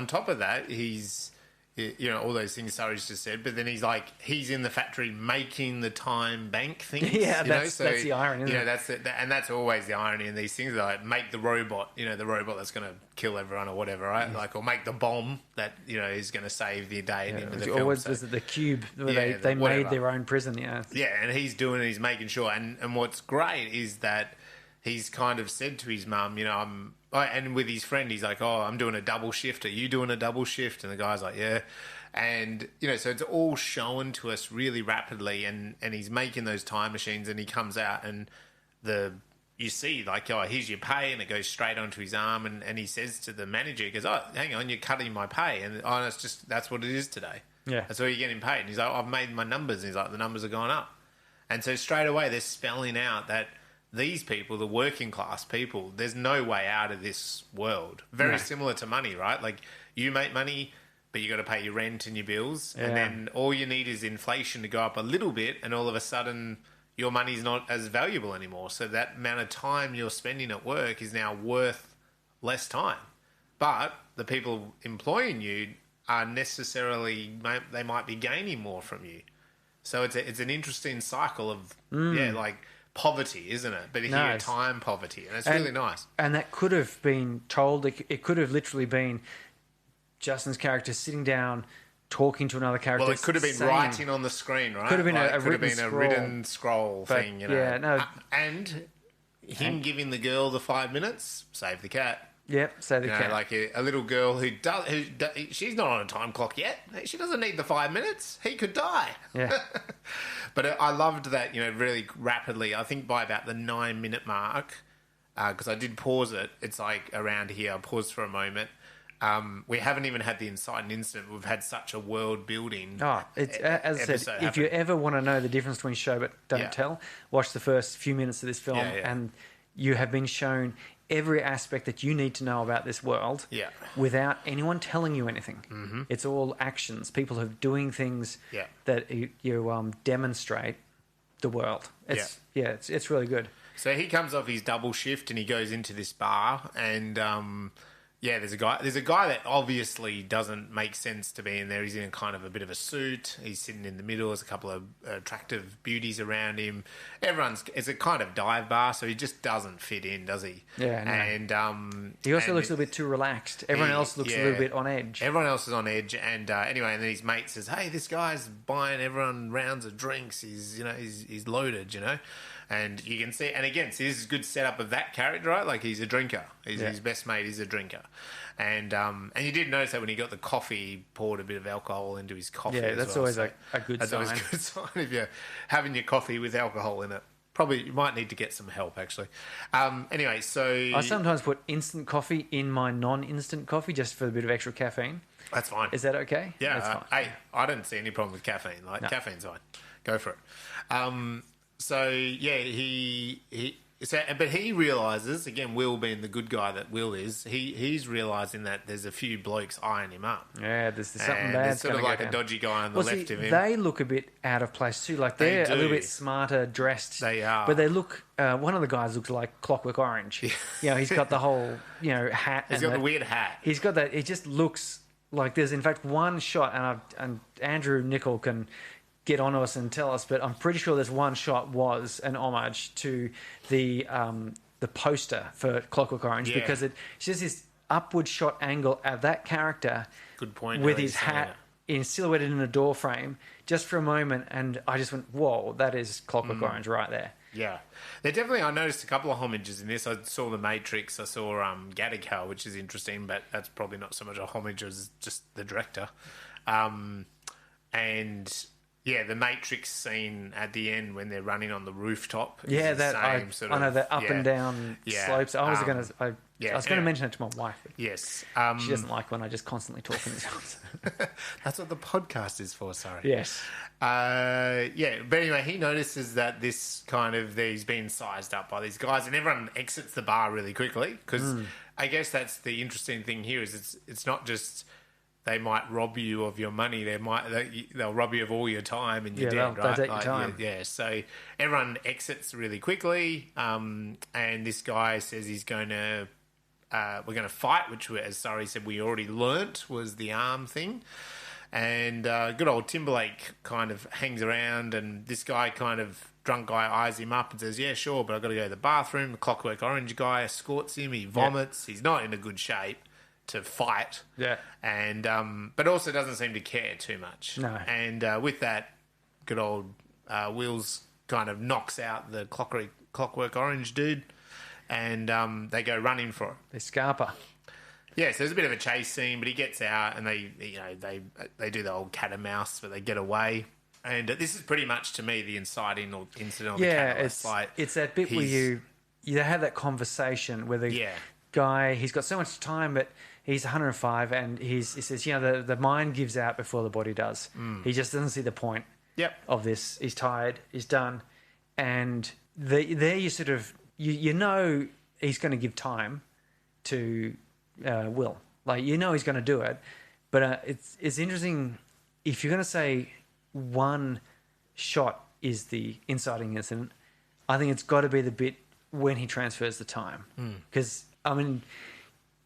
top of that, he's all those things Surrey's just said, but then he's in the factory making the time bank things. Yeah, that's the irony, isn't it? And that's always the irony in these things. Like, make the robot, the robot that's going to kill everyone or whatever, right? Like, or make the bomb that is going to save the day at the end of the film. Always was the cube where they made their own prison. Yeah, and he's doing it. He's making sure. And what's great is that he's kind of said to his mum, and with his friend, he's like, I'm doing a double shift. Are you doing a double shift? And the guy's like, yeah. And, so it's all shown to us really rapidly. And he's making those time machines, and he comes out, and the you see, like, oh, here's your pay, and it goes straight onto his arm, and he says to the manager, he goes, oh, hang on, you're cutting my pay, and oh, that's what it is today. Yeah. That's all you're getting paid. And he's like, I've made my numbers. And he's like, the numbers are going up. And so straight away they're spelling out that these people, the working class people, there's no way out of this world. Very similar to money, right? Like, you make money, but you got to pay your rent and your bills. Yeah. And then all you need is inflation to go up a little bit, and all of a sudden your money's not as valuable anymore. So that amount of time you're spending at work is now worth less time. But the people employing you are necessarily, they might be gaining more from you. So it's an interesting cycle of, like poverty, isn't it? But here, time poverty. And it's really nice. And that could have been told, it could have literally been Justin's character sitting down, talking to another character. Well, it could have been writing on the screen, right? Could have been like, a written scroll but, thing, you know. Yeah, no. And him giving the girl the 5 minutes, save the cat. Yep, so the cat. Like a little girl who she's not on a time clock yet. She doesn't need the 5 minutes. He could die. Yeah. But I loved that, really rapidly. I think by about the 9-minute mark, because I did pause it. It's like around here. I paused for a moment. We haven't even had the inciting incident. We've had such a world building. Oh, it's as I said, if you ever want to know the difference between show but don't tell, watch the first few minutes of this film, and you have been shown every aspect that you need to know about this world without anyone telling you anything. Mm-hmm. It's all actions. People are doing things that you demonstrate the world. It's really good. So he comes off his double shift and he goes into this bar, and there's a guy that obviously doesn't make sense to be in there. He's in kind of a bit of a suit. He's sitting in the middle. There's a couple of attractive beauties around him. It's a kind of dive bar, so he just doesn't fit in, does he? Yeah, no. And he also looks a little bit too relaxed. Everyone else looks a little bit on edge. Everyone else is on edge, and anyway, and then his mate says, "Hey, this guy's buying everyone rounds of drinks. He's loaded, And you can see, and again, see, this is a good setup of that character, right? Like, he's a drinker. His best mate is a drinker. And you did notice that when he got the coffee, he poured a bit of alcohol into his coffee. Yeah, that's always a good sign. That's always a good sign if you're having your coffee with alcohol in it. Probably, you might need to get some help, actually. Anyway, so... I sometimes put instant coffee in my non-instant coffee just for a bit of extra caffeine. That's fine. Is that okay? Yeah. That's fine. Hey, I don't see any problem with caffeine. Like, caffeine's fine. Go for it. So but he realizes, again, Will being the good guy that Will is, he's realizing that there's a few blokes eyeing him up. Yeah, there's something bad. There's sort of like a dodgy guy on the left of him. They look a bit out of place too. Like they're a little bit smarter dressed. They are, but they look. One of the guys looks like Clockwork Orange. He's got the whole hat. He's got the weird hat. He's got that. It just looks like there's in fact one shot, and Andrew Niccol can get on us and tell us, but I'm pretty sure this one shot was an homage to the poster for Clockwork Orange because it's just this upward shot angle at that character. Good point. With his hat silhouetted in a door frame just for a moment, and I just went, whoa, that is Clockwork Orange right there. Yeah. I noticed a couple of homages in this. I saw The Matrix, I saw Gattaca, which is interesting, but that's probably not so much a homage as just the director. Yeah, the Matrix scene at the end when they're running on the rooftop. Yeah, I know that up and down slopes. I was going to mention it to my wife. Yes, she doesn't like when I just constantly talk in this house. That's what the podcast is for. Sorry. Yes. But anyway, he notices that he's being sized up by these guys, and everyone exits the bar really quickly because I guess that's the interesting thing here is it's not just. They might rob you of your money. They'll rob you of all your time and you're dead, right? They'll take your time. Yeah. So everyone exits really quickly, and this guy says he's going to we're going to fight, which, as Surrey said, we already learnt was the arm thing. And good old Timberlake kind of hangs around, and this guy drunk guy eyes him up and says, yeah, sure, but I've got to go to the bathroom. The Clockwork Orange guy escorts him. He vomits. He's not in a good shape to fight, and but also doesn't seem to care too much. No, and with that, good old Wills kind of knocks out the Clockwork Orange dude, and they go running for it. They scarper. Yeah, so there's a bit of a chase scene, but he gets out, and they do the old cat and mouse, but they get away. And this is pretty much to me the inciting incident. Yeah, it's that bit where you have that conversation where the Yeah. guy, he's got so much time, but he's 105, and he says, the mind gives out before the body does. He just doesn't see the point Yep. of this. He's tired, he's done. And there you sort of, you know he's going to give time to Will. Like, you know he's going to do it. But it's interesting, if you're going to say one shot is the inciting incident, I think it's got to be the bit when he transfers the time. Because, I mean,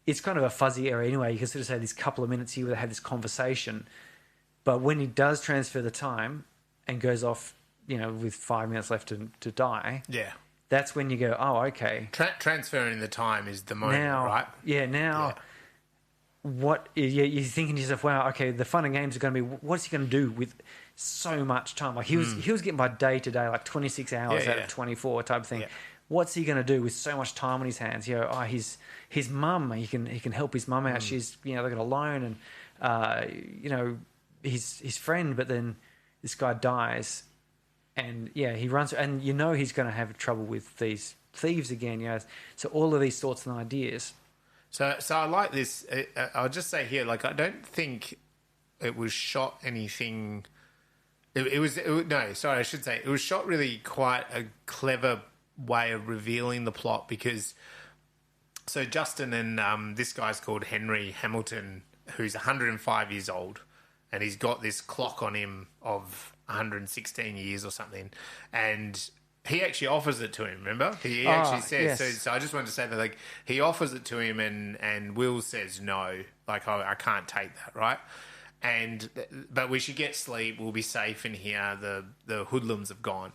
it's kind of a fuzzy area anyway. You can sort of say these couple of minutes here where they have this conversation. But when he does transfer the time and goes off, with 5 minutes left to die, Yeah. that's when you go, oh, okay. Transferring the time is the moment, Now, right? Yeah. What you're thinking to yourself, wow, okay, the fun and games are going to be, what's he going to do with so much time? Like he was getting by day to day, like 26 hours out of 24 type of thing. Yeah. What's he going to do with so much time on his hands? His mum, he can help his mum out. She's they got a loan, and his friend, but then this guy dies, and he runs, and he's going to have trouble with these thieves again. So all of these thoughts and ideas. So I like this. I'll just say here, like, I don't think it was shot anything. It was shot really quite a clever way of revealing the plot, because so Justin and this guy's called Henry Hamilton, who's 105 years old, and he's got this clock on him of 116 years or something, and he actually offers it to him, remember? He actually says, yes. so I just wanted to say that, like, he offers it to him, and Will says no, like, I can't take that, right? But we should get sleep, we'll be safe in here, the hoodlums have gone.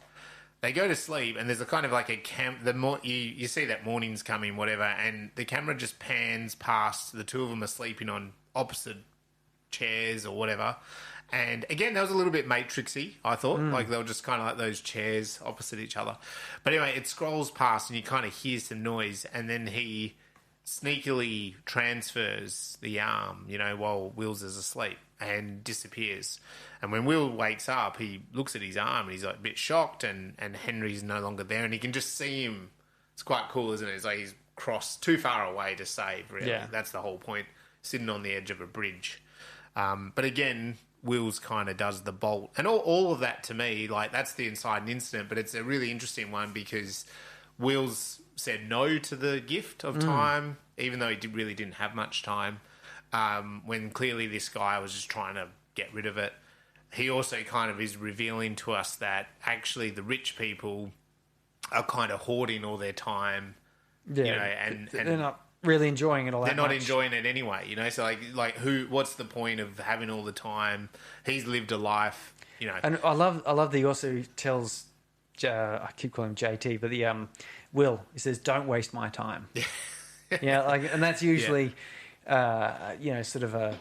They go to sleep, and there's a kind of like a you see that morning's coming, whatever, and the camera just pans past, the two of them are sleeping on opposite chairs or whatever. And again, that was a little bit Matrixy, I thought. Like, they were just kind of like those chairs opposite each other. But anyway, it scrolls past and you kind of hear some noise, and then he sneakily transfers the arm, while Will's is asleep, and disappears. And when Will wakes up, he looks at his arm and he's like a bit shocked, and Henry's no longer there, and he can just see him. It's quite cool, isn't it? It's like he's crossed too far away to save, really. Yeah. That's the whole point, sitting on the edge of a bridge. But again, Will's kind of does the bolt. And all of that, to me, like, that's the inciting incident, but it's a really interesting one because Will's said no to the gift of time, even though he really didn't have much time, when clearly this guy was just trying to get rid of it. He also kind of is revealing to us that actually the rich people are kind of hoarding all their time, and they're not really enjoying it all that much. They're not enjoying it anyway, so like what's the point of having all the time? He's lived a life, And I love that he also tells, I keep calling him JT, but the Will, he says, "Don't waste my time." And that's usually sort of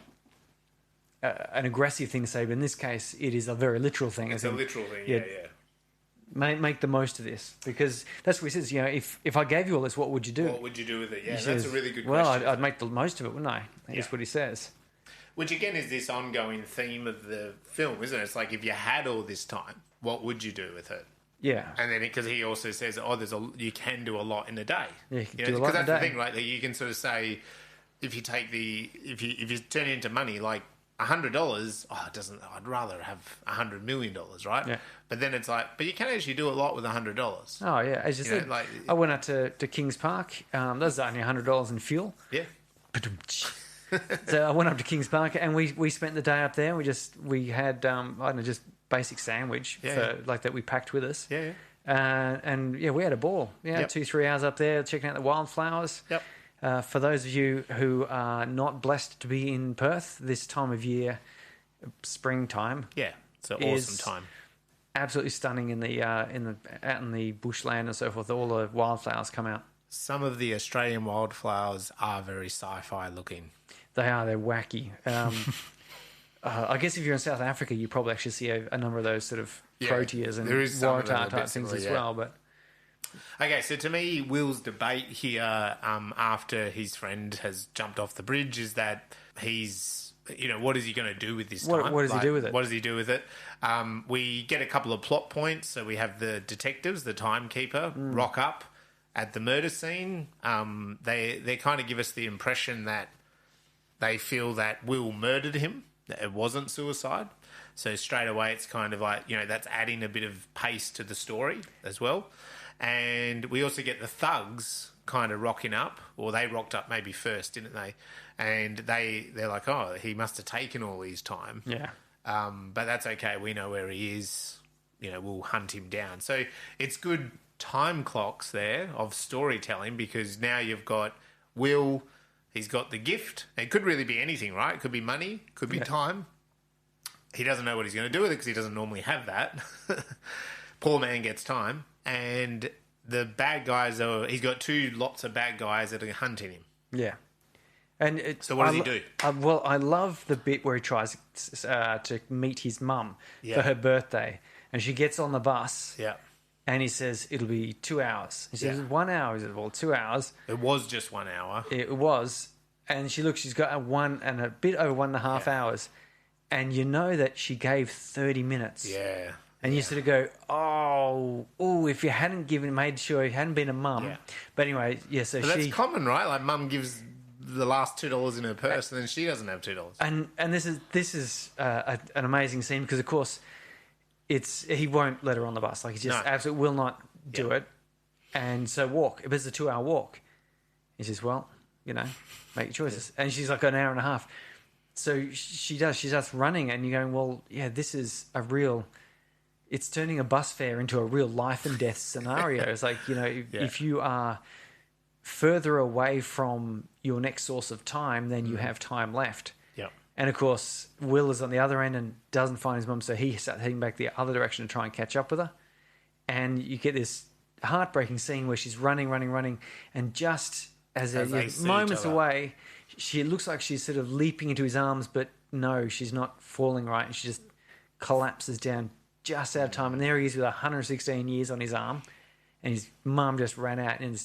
an aggressive thing to say, but in this case it is a very literal thing. It's a literal thing, yeah. Make the most of this, because that's what he says. If I gave you all this, what would you do? What would you do with it? Yeah, he that's says, a really good question. question. Well, I'd make the most of it, wouldn't I? That's what he says. Which again is this ongoing theme of the film, isn't it? It's like, if you had all this time, what would you do with it? Yeah. And then because he also says, you can do a lot in a day. Yeah, you can do a lot in a day. Because that's the thing, right? That you can sort of say, if you take if you turn it into money, like $100, I'd rather have $100 million, right? Yeah. But then it's like, but you can actually do a lot with $100. Oh yeah, as you said, I went out to Kings Park. That was only $100 in fuel. Yeah. So I went up to Kings Park, and we spent the day up there. We had just basic sandwich like that we packed with us. Yeah. And we had a ball. 2-3 hours up there checking out the wildflowers. Yep. For those of you who are not blessed to be in Perth this time of year, springtime. Yeah, it's an awesome time. Absolutely stunning out in the bushland and so forth. All the wildflowers come out. Some of the Australian wildflowers are very sci-fi looking. They are. They're wacky. I guess if you're in South Africa, you probably actually see a number of those sort of proteas and waratah type things as well. But okay, so to me, Will's debate here after his friend has jumped off the bridge is that he's, what is he going to do with this time? What does he do with it? What does he do with it? We get a couple of plot points. So we have the detectives, the timekeeper, rock up. at the murder scene, they kind of give us the impression that they feel that Will murdered him, that it wasn't suicide. So straight away, it's kind of like, that's adding a bit of pace to the story as well. And we also get the thugs kind of rocking up, or they rocked up maybe first, didn't they? And they're like, oh, he must have taken all his time. Yeah. But that's okay. We know where he is. We'll hunt him down. So it's good time clocks there of storytelling, because now you've got Will, he's got the gift. It could really be anything, right? It could be money, could be time. He doesn't know what he's going to do with it because he doesn't normally have that. Poor man gets time. And the bad guys he's got two lots of bad guys that are hunting him. Yeah. And so what does he do? Well, I love the bit where he tries to meet his mum for her birthday. And she gets on the bus. Yeah. And he says, it'll be 2 hours. He says, 1 hour. He says, well, 2 hours. It was just 1 hour. It was. And she's got a bit over 1.5 hours. And you know that she gave 30 minutes. Yeah. And you sort of go, if you hadn't made sure you hadn't been a mum. Yeah. But anyway, so but that's common, right? Like mum gives the last $2 in her purse and then she doesn't have $2. And this is an amazing scene because, of course, he won't let her on the bus. Like, he just absolutely will not do it. And so walk. If it's a 2-hour walk, he says, well, make your choices. Yeah. And she's like an hour and a half. So she does. She starts running, and you're going, well, yeah, this is it's turning a bus fare into a real life and death scenario. It's like, if you are further away from your next source of time, then you have time left. Yeah. And of course, Will is on the other end and doesn't find his mum, so he starts heading back the other direction to try and catch up with her. And you get this heartbreaking scene where she's running, and just as moments away, it looks like she's sort of leaping into his arms, but no, she's not falling right. And she just collapses down just out of time. And there he is with 116 years on his arm. And his mum just ran out. And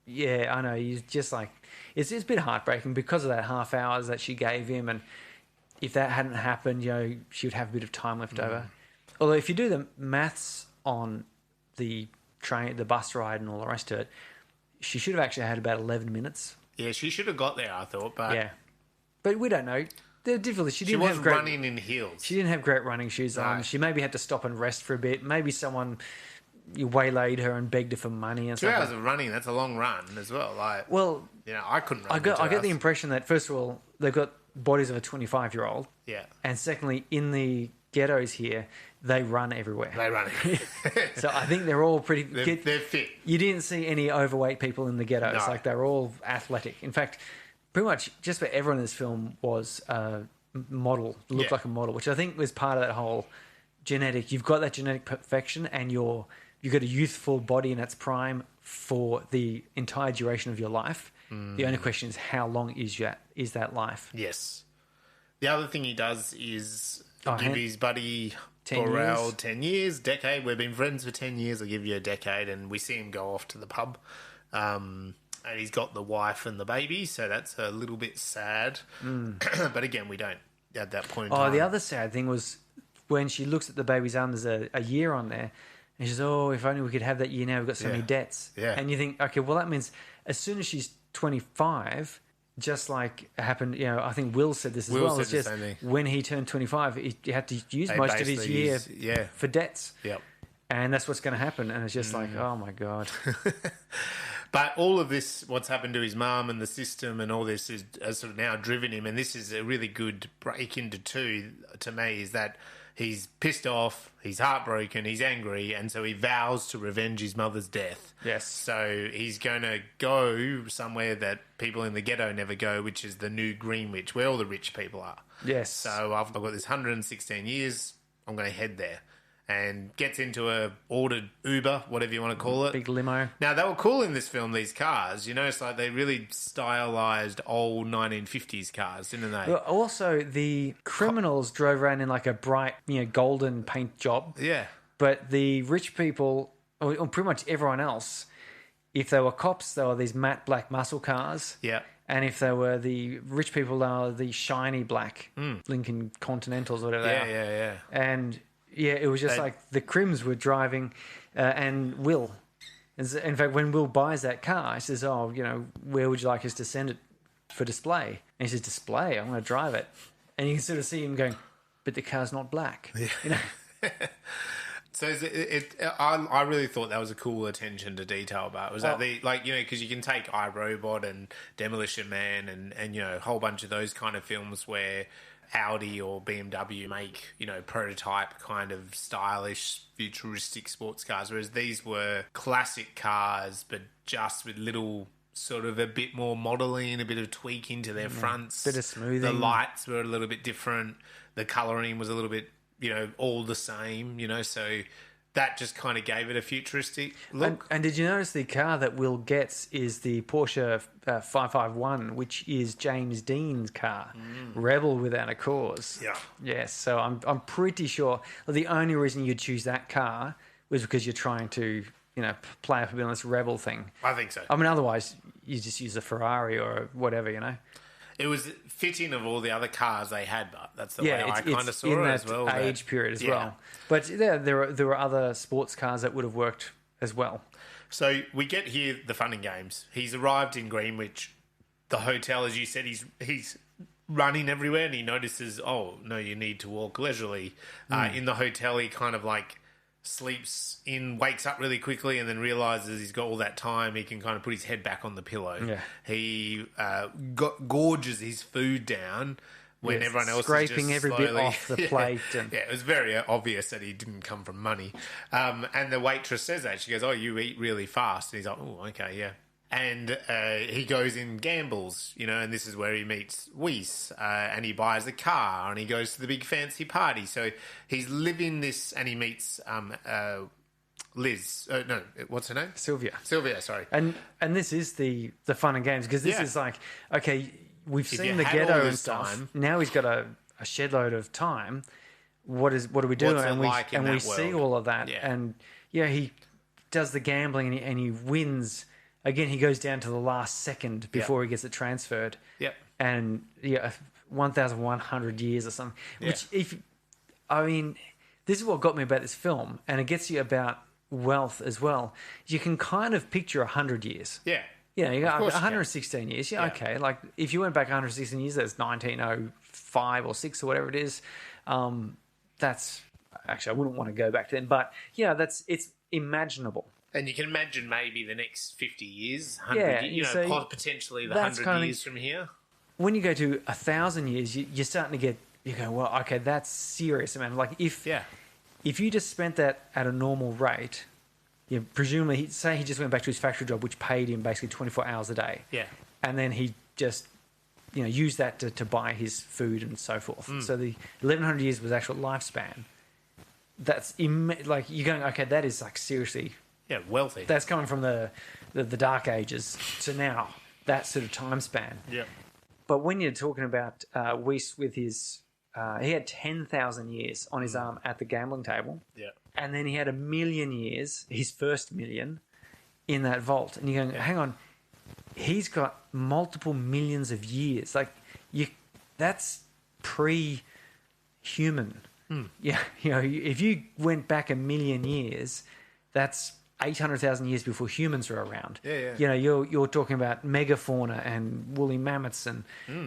I know, he's just like... It's a bit heartbreaking because of that half hours that she gave him. And if that hadn't happened, she would have a bit of time left over. Although if you do the maths on the train, the bus ride and all the rest of it, she should have actually had about 11 minutes. Yeah, she should have got there, I thought. But yeah. But we don't know. They're difficult. She was running in heels. She didn't have great running shoes on. She maybe had to stop and rest for a bit. Maybe someone waylaid her and begged her for money and 2 hours of running, that's a long run as well. Like, well, I couldn't run. I get the impression that, first of all, they've got bodies of a 25-year-old. Yeah. And secondly, in the ghettos here, they run everywhere. So I think they're all pretty... They're fit. You didn't see any overweight people in the ghettos. No. Like, they're all athletic. In fact, pretty much just about everyone in this film was a model, looked like a model, which I think was part of that whole genetic... You've got that genetic perfection, and you've got a youthful body in its prime for the entire duration of your life. The only question is, how long is that life? Yes. The other thing he does is give his buddy... 10 years, decade. We've been friends for 10 years. I'll give you a decade. And we see him go off to the pub. And he's got the wife and the baby. So that's a little bit sad. But again, we don't at that point in time. The other sad thing was when she looks at the baby's arm, there's a year on there. And she says, if only we could have that year now. We've got so many debts. Yeah. And you think, okay, well, that means as soon as she's 25... Just like happened, I think Will said this as well. It's just when he turned 25, he had to use most of his year for debts. Yep. And that's what's going to happen. And it's just like, oh my God. But all of this, what's happened to his mum and the system and all this has sort of now driven him. And this is a really good break into two to me, is that he's pissed off, he's heartbroken, he's angry, and so he vows to revenge his mother's death. Yes. So he's going to go somewhere that people in the ghetto never go, which is the New Greenwich, where all the rich people are. Yes. So I've got this 116 years, I'm going to head there. And gets into a ordered Uber, whatever you want to call it. Big limo. Now, they were cool in this film, these cars. It's like they really stylized old 1950s cars, didn't they? Well, also, the criminals drove around in like a bright, golden paint job. Yeah. But the rich people, or pretty much everyone else, if they were cops, they were these matte black muscle cars. Yeah. And if they were the rich people, they were the shiny black Lincoln Continentals or whatever they are. Yeah. And... yeah, it was just like the Crims were driving, and Will In fact, when Will buys that car, he says, "Oh, where would you like us to send it for display?" And he says, "Display? I'm going to drive it." And you can sort of see him going, "But the car's not black." Yeah. So I really thought that was a cool attention to detail about it. Was that because you can take iRobot and Demolition Man and a whole bunch of those kind of films where Audi or BMW make, prototype kind of stylish, futuristic sports cars, whereas these were classic cars, but just with little sort of a bit more modelling, a bit of tweaking to their fronts. Bit of smoothing. The lights were a little bit different. The colouring was a little bit, all the same, so that just kind of gave it a futuristic look. And did you notice the car that Will gets is the Porsche 551, which is James Dean's car, Rebel Without a Cause. Yeah. Yes, so I'm pretty sure the only reason you'd choose that car was because you're trying to, play up a bit on this Rebel thing. I think so. I mean, otherwise you just use a Ferrari or whatever. It was fitting of all the other cars they had, but that's the way I kind of saw in it that as well. age period as well. But there were other sports cars that would have worked as well. So we get here the fun and games. He's arrived in Greenwich. The hotel, as you said, he's running everywhere, and he notices, oh no, you need to walk leisurely. In the hotel, he kind of sleeps in, wakes up really quickly, and then realizes he's got all that time. He can kind of put his head back on the pillow. Yeah. He gorges his food down when everyone else scraping is just every bit off the plate. And... Yeah, it was very obvious that he didn't come from money. And the waitress says that. She goes, "Oh, you eat really fast." And he's like, "Oh, okay, yeah." And he goes and gambles, and this is where he meets Weiss, and he buys a car, and he goes to the big fancy party. So he's living this, and he meets Liz. No, what's her name? Sylvia, sorry. And this is the fun and games, because this is okay, we've seen the ghetto and stuff. Now he's got a shed load of time. What do we do? And we see all of that. Yeah. And he does the gambling, and he wins. Again, he goes down to the last second before he gets it transferred. Yep. And 1,100 years or something. Yeah. Which, this is what got me about this film, and it gets you about wealth as well. You can kind of picture 100 years. Yeah. You got 116 years. Yeah, okay. Like if you went back 116 years, that's 1905 or 6 or whatever it is. That's actually, I wouldn't want to go back then, but it's imaginable. And you can imagine maybe the next 50 years, 100 years, potentially the 100 years from here. When you go to 1,000 years, you're starting to you go, well, okay, that's serious, man. Like if you just spent that at a normal rate, presumably, say he just went back to his factory job, which paid him basically 24 hours a day. Yeah. And then he just, used that to buy his food and so forth. So the 1,100 years was actual lifespan. That's, you're going, okay, that is seriously... Yeah, wealthy. That's coming from the Dark Ages to now, that sort of time span. Yeah. But when you're talking about Weiss with his... he had 10,000 years on his arm at the gambling table. Yeah. And then he had 1 million years, his first million, in that vault. And you're going, hang on, he's got multiple millions of years. That's pre-human. Yeah, if you went back 1 million years, that's 800,000 years before humans were around. Yeah. You're talking about megafauna and woolly mammoths, and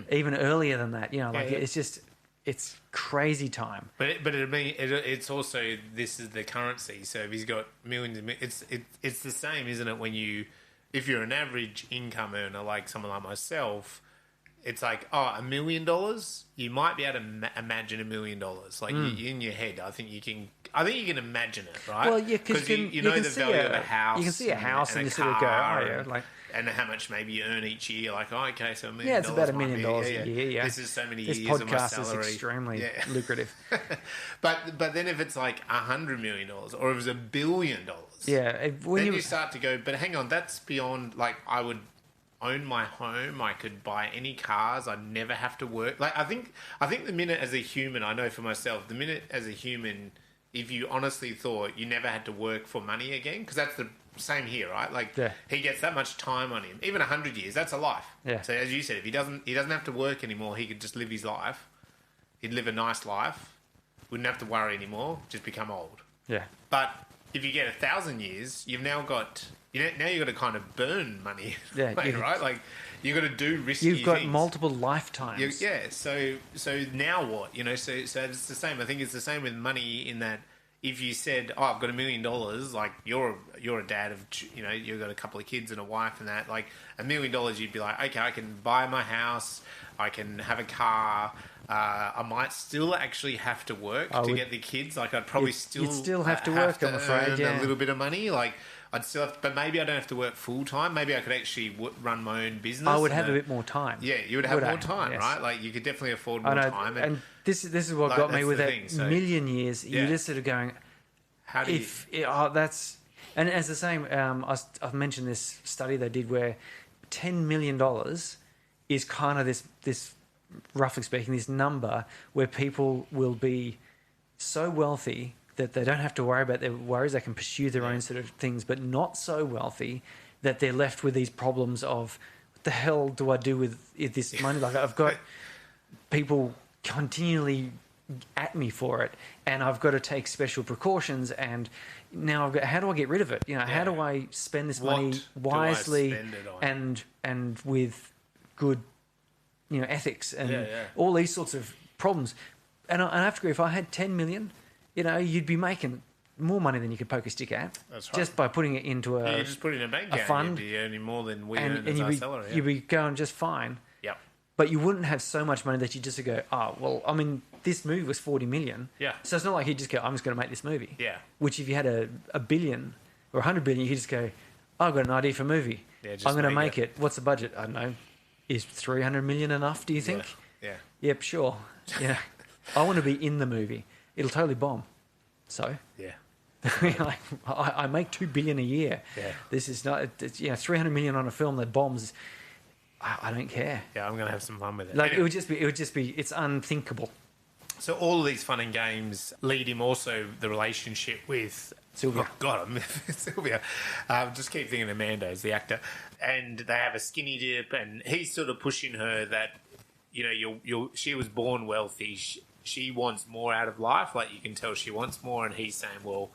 even earlier than that. It's just, it's crazy time. But it's also, this is the currency. So if he's got millions, it's the same, isn't it? If you're an average income earner like someone like myself, it's like, $1 million. You might be able to imagine $1 million, in your head. I think you can imagine it, right? Well, yeah, because you know the value of a house. You can see a house and you sort of go, and how much maybe you earn each year. Okay, so $1 million. Yeah, it's about $1 million a year. Yeah, this is so many this years of my salary. This podcast is extremely lucrative. but then if it's $100 million or if it was $1 billion, you start to go. But hang on, that's beyond. I would own my home. I could buy any cars. I'd never have to work. I think the minute as a human, I know for myself, the minute as a human, if you honestly thought you never had to work for money again, because that's the same here, right? He gets that much time on him. Even 100 years, that's a life. Yeah. So as you said, if he doesn't have to work anymore, he could just live his life. He'd live a nice life. Wouldn't have to worry anymore. Just become old. Yeah. But if you get 1,000 years, you've now got now you've got to kind of burn money, Yeah, right? Like you've got to do risky things. You've got multiple lifetimes. So now what? So it's the same. I think it's the same with money in that if you said, "Oh, I've got $1 million," like you're a dad of, you've got a couple of kids and a wife and that, like $1 million, you'd be like, okay, I can buy my house, I can have a car. I might still actually have to work to get the kids. Like I'd probably you'd still have to work. I'm afraid, a little bit of money. Like I'd still have, but maybe I don't have to work full time. Maybe I could actually run my own business. I would have a bit more time. Yeah, you would have more time, yes. Right? Like you could definitely afford more time. And this is what got me with that million years. Yeah. You're just sort of going, how do that's, and as the same. I've mentioned this study they did where $10 million is kind of this roughly speaking, this number where people will be so wealthy that they don't have to worry about their worries. They can pursue their own sort of things, but not so wealthy that they're left with these problems of what the hell do I do with this money? Like I've got people continually at me for it, and I've got to take special precautions. And now I've got, how do I get rid of it? How do I spend this money wisely and with good, ethics and all these sorts of problems? And I have to agree, if I had 10 million, you'd be making more money than you could poke a stick at. That's right. Just by putting it into you just put it in a bank account, fund, you'd be earning more than we earn as our salary. You'd be going just fine. Yep. But you wouldn't have so much money that you just go, this movie was 40 million. Yeah. So it's not like you just go, I'm just going to make this movie. Yeah. Which if you had a billion or 100 billion, you could just go, I've got an idea for a movie. Yeah, I'm going to make it. What's the budget? I don't know. Is 300 million enough, do you think? Yeah. Yep, sure. Yeah. I want to be in the movie. It'll totally bomb. So? Yeah. I make $2 billion a year. Yeah. This is not, 300 million on a film that bombs. I don't care. Yeah, I'm going to have some fun with it. Like anyway. it would just be, it's unthinkable. So all of these fun and games lead him also the relationship with Sylvia. Oh, God, Sylvia. Just keep thinking Amanda as the actor. And they have a skinny dip, and he's sort of pushing her that, she was born wealthy. She wants more out of life. Like, you can tell she wants more, and he's saying, well,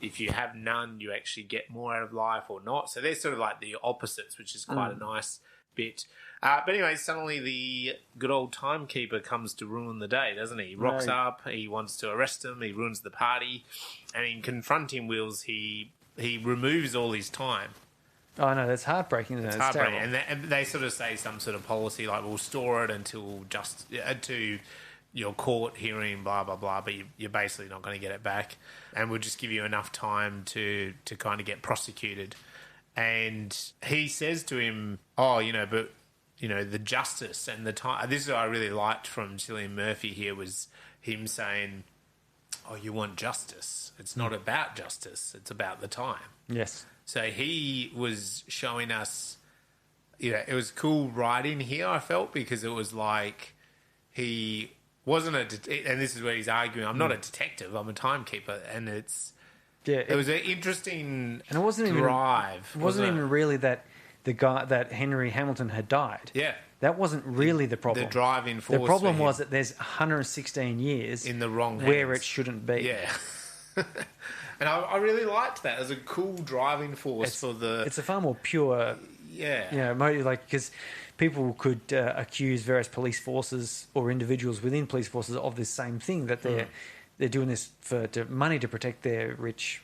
if you have none, you actually get more out of life or not. So they're sort of like the opposites, which is quite a nice bit. But anyway, suddenly the good old timekeeper comes to ruin the day, doesn't he? He rocks up, he wants to arrest him, he ruins the party, and in confronting Wills, he removes all his time. Oh, no, that's heartbreaking. It's heartbreaking. And they sort of say some sort of policy, like, we'll store it until to your court hearing, blah, blah, blah, but you're basically not going to get it back. And we'll just give you enough time to kind of get prosecuted. And he says to him, the justice and the time. This is what I really liked from Cillian Murphy here was him saying, oh, you want justice. It's not about justice. It's about the time. Yes. So he was showing us, it was cool writing here, I felt, because it was like he wasn't and this is where he's arguing, I'm not a detective, I'm a timekeeper. And it was an interesting and it wasn't drive. It wasn't even really that the guy, that Henry Hamilton had died. Yeah. That wasn't really the problem. The driving force. The problem was that there's 116 years in the wrong hands. Where it shouldn't be. Yeah. And I really liked that as a cool driving force for the... It's a far more pure... Yeah. Because people could accuse various police forces or individuals within police forces of this same thing, that they're doing this for money to protect their rich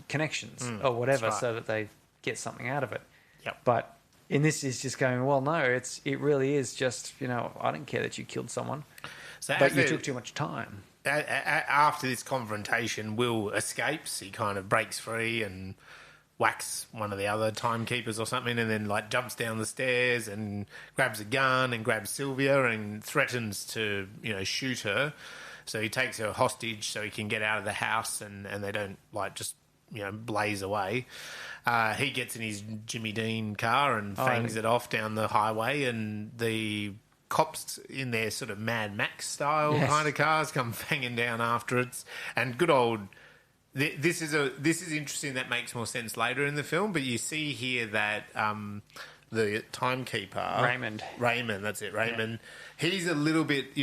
connections or whatever, so that they get something out of it. Yep. But in this is just going, well, no, it really is just, I don't care that you killed someone, but you took too much time. After this confrontation, Will escapes. He kind of breaks free and whacks one of the other timekeepers or something, and then jumps down the stairs and grabs a gun and grabs Sylvia and threatens to shoot her. So he takes her hostage so he can get out of the house, and they don't just blaze away. He gets in his Jimmy Dean car and fangs it off down the highway, and the cops in their sort of Mad Max style kind of cars come banging down after it. And good old... This is interesting. That makes more sense later in the film, but you see here that the timekeeper... Raymond, that's it, Raymond. Yeah. He's a little bit,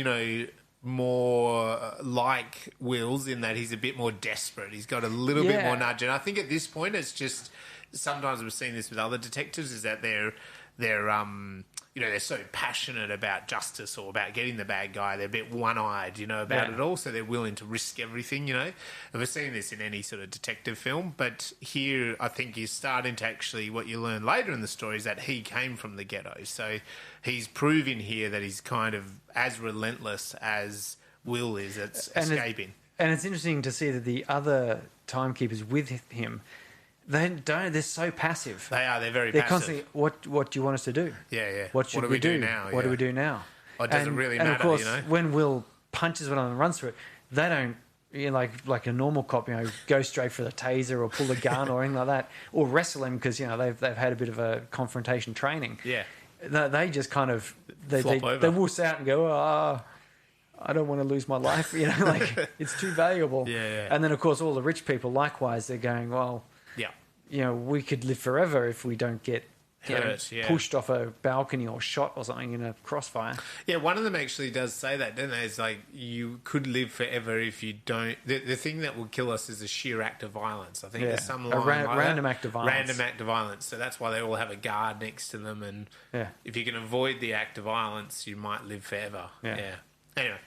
more like Will's in that he's a bit more desperate. He's got a little bit more nudge. And I think at this point it's just, sometimes we've seen this with other detectives, is that they're so passionate about justice or about getting the bad guy. They're a bit one-eyed, about it all. So they're willing to risk everything, And we're seeing this in any sort of detective film. But here, I think you're starting to actually, what you learn later in the story is that he came from the ghetto. So he's proving here that he's kind of as relentless as Will is at escaping. And it's interesting to see that the other timekeepers with him, they're so passive. They are. They're very They're passive. constantly, what do you want us to do? Yeah. What should we do now? What do we do now? It doesn't really matter, And of course, when Will punches one and runs through it, they don't, like a normal cop, go straight for the taser or pull the gun or anything like that, or wrestle him because, they've had a bit of a confrontation training. Yeah. They just kind of, they over. wuss out and go, I don't want to lose my life, it's too valuable. Yeah. And then, of course, all the rich people, likewise, they're going, well, we could live forever if we don't get pushed off a balcony or shot or something in a crossfire. Yeah, one of them actually does say that, doesn't they? It's like, you could live forever if you don't... The thing that will kill us is a sheer act of violence. I think there's some line random act of violence. Random act of violence. So that's why they all have a guard next to them. And if you can avoid the act of violence, you might live forever. Yeah. Anyway.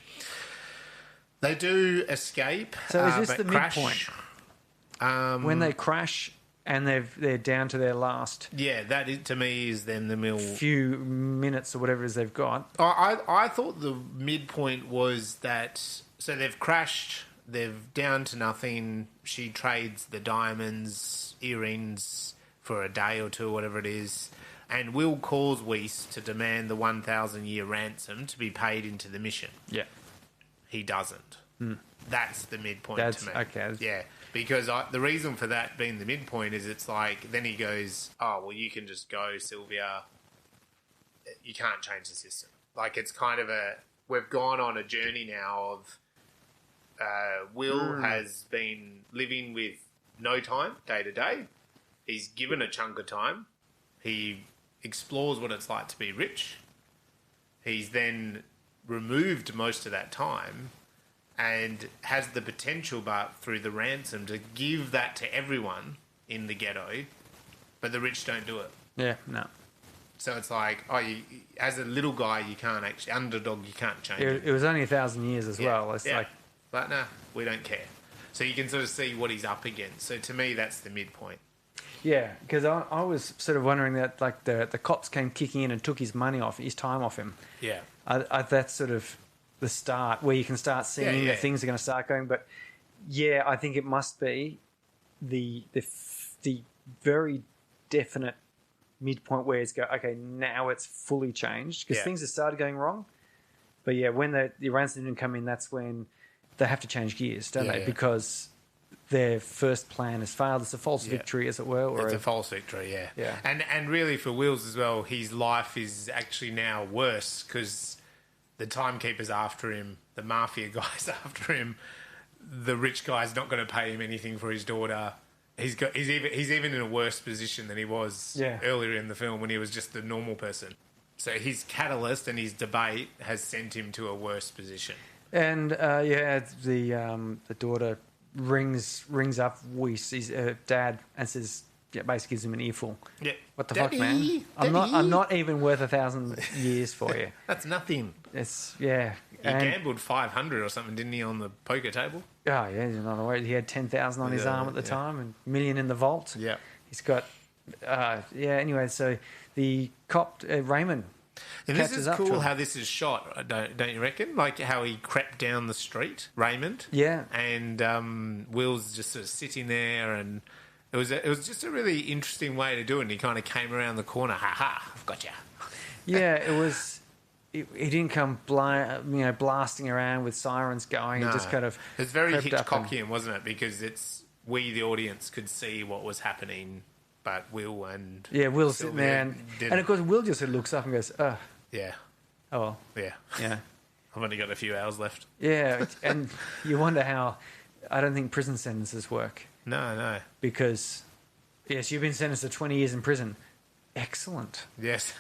They do escape. So is this the crash. Midpoint? When they crash... And they're down to their last... Yeah, to me is then the few minutes or whatever it is they've got. I thought the midpoint was that... So they've crashed, they're down to nothing. She trades the diamonds, earrings for a day or two, whatever it is. And Will calls Weiss to demand the 1,000-year ransom to be paid into the mission. Yeah. He doesn't. That's the midpoint to me. Okay. Yeah. Because the reason for that being the midpoint is it's like, then he goes, oh, well, you can just go, Sylvia. You can't change the system. Like, it's kind of we've gone on a journey now of Will has been living with no time, day to day. He's given a chunk of time. He explores what it's like to be rich. He's then removed most of that time and has the potential, but through the ransom, to give that to everyone in the ghetto, but the rich don't do it. Yeah, no. So it's like, as a little guy, you can't actually, underdog, you can't change it. It was only 1,000 years as well. It's like, but no, we don't care. So you can sort of see what he's up against. So to me, that's the midpoint. Yeah, because I was sort of wondering that, like, the cops came kicking in and took his money off, his time off him. Yeah. That's sort of the start where you can start seeing that things are going to start going. But yeah, I think it must be the very definite midpoint where it's okay, now it's fully changed because things have started going wrong. But yeah, when the ransom didn't come in, that's when they have to change gears, don't they? Because their first plan has failed. It's a false victory, as it were. Or it's a false victory, yeah. And really for Wills as well, his life is actually now worse because the timekeeper's after him, the mafia guy's after him, the rich guy's not going to pay him anything for his daughter. He's even in a worse position than he was earlier in the film when he was just the normal person. So his catalyst and his debate has sent him to a worse position. And the daughter rings up Weiss, his dad, and says, basically gives him an earful. Yeah. What the fuck, man? I'm not even worth 1,000 years for you. That's nothing. He gambled 500 or something, didn't he, on the poker table? Oh yeah, he's not aware. He had 10,000 on his arm at the time, and $1 million in the vault. Yeah. He's got. Anyway, so the cop Raymond. And this is cool how this is shot, don't you reckon? Like how he crept down the street, Raymond. Yeah. And Will's just sort of sitting there, and it was just a really interesting way to do it. And he kind of came around the corner, I've got you. Yeah, it was. He didn't come blasting around with sirens going. No. It just kind of. It's very Hitchcockian, wasn't it? Because we, the audience, could see what was happening. But Will and Will's sitting there, and of course Will just sort of looks up and goes, "Oh, yeah, oh well, yeah." I've only got a few hours left. Yeah, and you wonder how. I don't think prison sentences work. No, because yes, you've been sentenced to 20 years in prison. Excellent. Yes.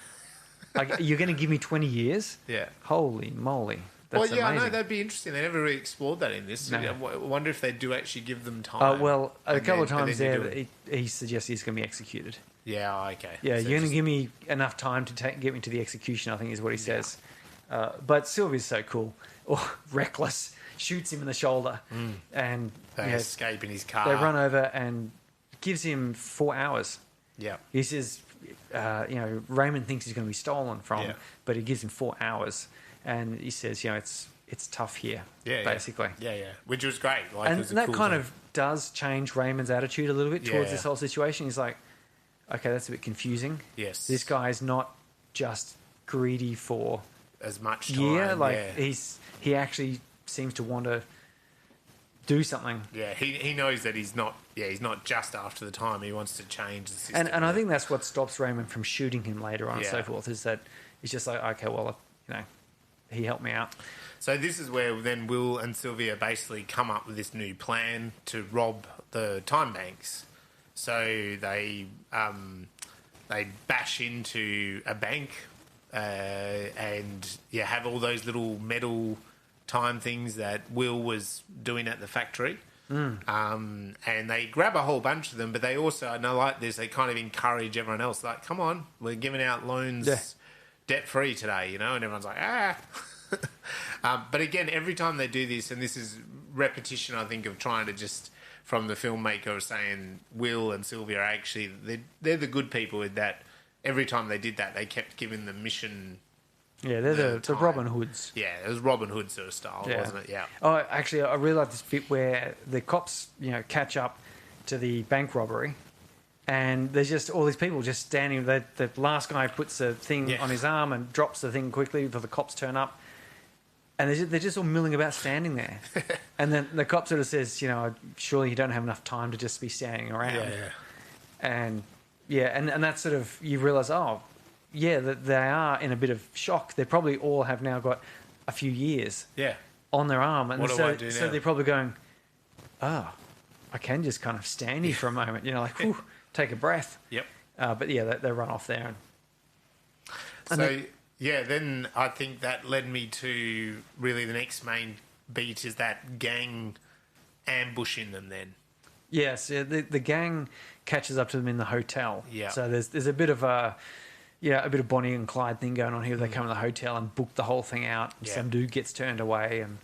Like, you're going to give me 20 years? Yeah. Holy moly! that's I know amazing. that'd be interesting. They never really explored that in this. No. I wonder if they do actually give them time. Well, a couple of times then you there, do it. he suggests he's going to be executed. Yeah, okay. Yeah, So you're going just- to give me enough time to get me to the execution, I think is what he says. But Sylvia's so cool. Or reckless. Shoots him in the shoulder. And They escape in his car. they run over and gives him 4 hours. Yeah. He says, Raymond thinks he's going to be stolen from, Yeah. but he gives him 4 hours. And he says, it's tough here, basically. Yeah. Which was great. Like, And it was a that cool kind thing. of does change Raymond's attitude a little bit towards Yeah. this whole situation. He's like, okay, that's a bit confusing. Yes. This guy's not just greedy for as much time. he actually seems to want to do something. Yeah, he knows that he's not just after the time. He wants to change the system. And I think that's what stops Raymond from shooting him later on and so Yeah. forth, is that he's just like, okay, well, he helped me out. So this is where then Will and Sylvia basically come up with this new plan to rob the time banks. So they bash into a bank and have all those little metal time things that Will was doing at the factory. And they grab a whole bunch of them, but they also, and I like this, they kind of encourage everyone else, like, come on, we're giving out loans debt-free today, and everyone's like, but again, every time they do this, and this is repetition, I think, of trying to just, from the filmmaker, saying Will and Sylvia are actually, they're the good people with that. Every time they did that, they kept giving the mission. Yeah, they're the time. Robin Hoods. Yeah, it was Robin Hood sort of style, wasn't it? Yeah. Oh, actually, I really like this bit where the cops, catch up to the bank robbery, and there's just all these people just standing. The last guy puts a thing on his arm and drops the thing quickly before the cops turn up, and they're just all milling about standing there. And then the cop sort of says, surely you don't have enough time to just be standing around. And that's sort of, you realise, that they are in a bit of shock. They probably all have now got a few years on their arm. And What do I do so now? they're probably going, I can just kind of stand here for a moment, whew, take a breath. Yep. But they run off there. Then I think that led me to really the next main beat is that gang ambushing them then. Yes, the gang catches up to them in the hotel. Yeah. So there's a bit of a bit of Bonnie and Clyde thing going on here. They come to the hotel and book the whole thing out. Yeah. Some dude gets turned away, and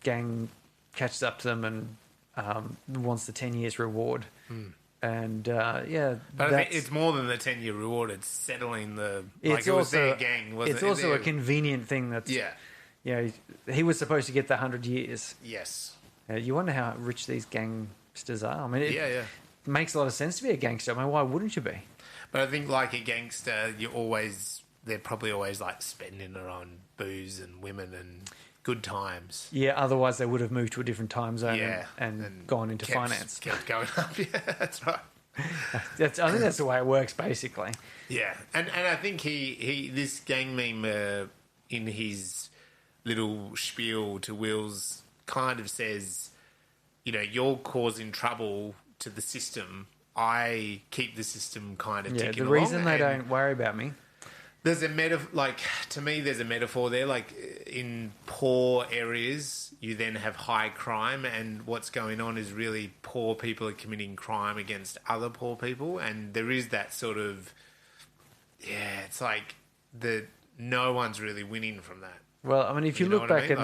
gang catches up to them and wants the 10 years reward. And But I think it's more than the 10-year reward. It's settling it was their gang, wasn't it? It's also a convenient thing that's he was supposed to get the 100 years. Yes. You wonder how rich these gangsters are. I mean, it makes a lot of sense to be a gangster. I mean, why wouldn't you be? But I think like a gangster, they're probably always like spending it on booze and women and good times. Yeah, otherwise they would have moved to a different time zone and gone into finance. Kept going up. Yeah, that's right. I think that's the way it works, basically. Yeah, and I think he this gang meme in his little spiel to Will's kind of says, you're causing trouble to the system. I keep the system kind of ticking along. The reason they don't worry about me. There's a to me, there's a metaphor there. Like in poor areas, you then have high crime, and what's going on is really poor people are committing crime against other poor people, and there is that sort of, it's like no one's really winning from that. Well, I mean, if you look back at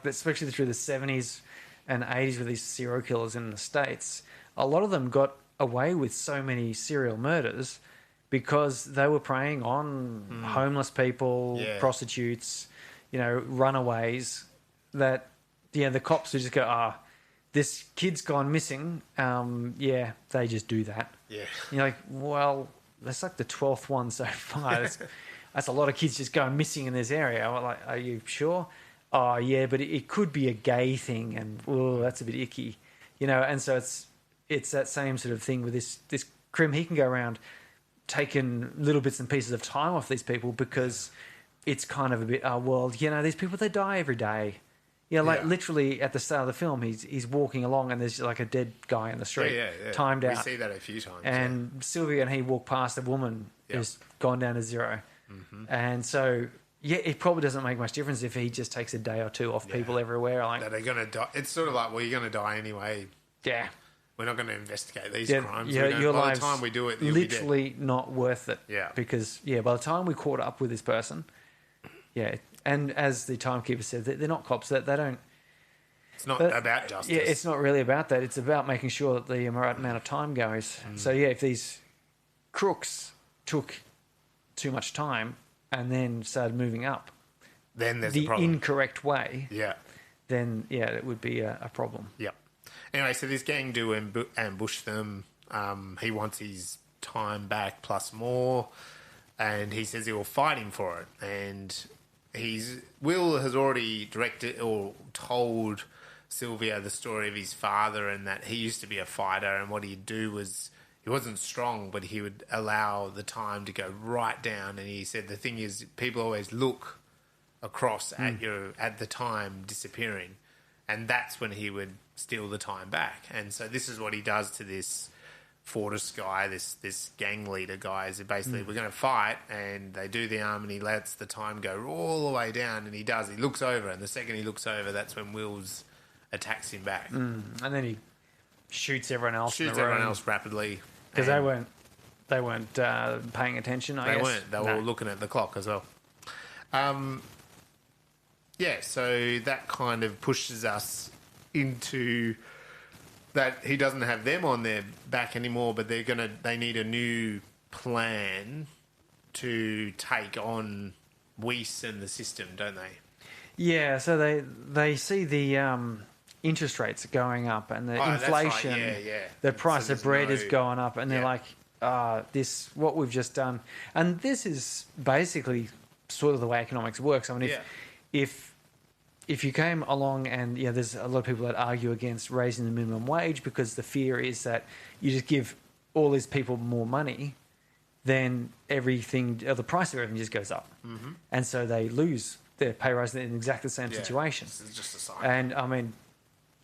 especially through the 70s and 80s with these serial killers in the States, a lot of them got away with so many serial murders because they were preying on homeless people, prostitutes, runaways, that, the cops would just go, this kid's gone missing. They just do that. Yeah. And you're like, well, that's like the 12th one so far. That's a lot of kids just going missing in this area. I'm like, are you sure? Oh, yeah, but it could be a gay thing, and that's a bit icky. And so it's that same sort of thing with this crim. He can go around taking little bits and pieces of time off these people because it's kind of a bit, these people, they die every day. Literally at the start of the film, he's walking along and there's like a dead guy in the street, timed out. We see that a few times. And Sylvia and he walk past a woman who's gone down to zero. Mm-hmm. And so Yeah, it probably doesn't make much difference if he just takes a day or two off people everywhere. Like, that are going to die. It's sort of like, well, you're going to die anyway. yeah. We're not going to investigate these Yeah, crimes. yeah, your by life's the time we do it, you'll be dead. literally not worth it. Yeah. Because, by the time we caught up with this person, and as the timekeeper said, they're not cops. They don't... It's not about justice. Yeah, it's not really about that. It's about making sure that the right amount of time goes. So, if these crooks took too much time and then started moving up then there's a the problem. incorrect way, Yeah. then, it would be a problem. Yep. Anyway, so this gang do ambush them. He wants his time back plus more, and he says he will fight him for it. And Will has already directed or told Sylvia the story of his father, and that he used to be a fighter, and what he'd do was he wasn't strong, but he would allow the time to go right down. And he said the thing is, people always look across at the time disappearing, and that's when he would steal the time back. And so this is what he does to this Fortis guy, this gang leader guy. Is basically we're going to fight, and they do the arm, and he lets the time go all the way down, and he looks over, and the second he looks over, that's when Wills attacks him back. And then he shoots everyone else in the room. Everyone else rapidly. Because they weren't paying attention, I guess. They weren't. They were all looking at the clock as well. So that kind of pushes us into that he doesn't have them on their back anymore, but they need a new plan to take on Weiss and the system, don't they? Yeah, so they see the interest rates going up and the inflation, right. Yeah. the price So of bread there's is going up, and they're like, what we've just done. And this is basically sort of the way economics works. I mean, if you came along and there's a lot of people that argue against raising the minimum wage because the fear is that you just give all these people more money, then the price of everything just goes up, and so they lose their pay rise in exactly the same situation. This is just a sign. And I mean,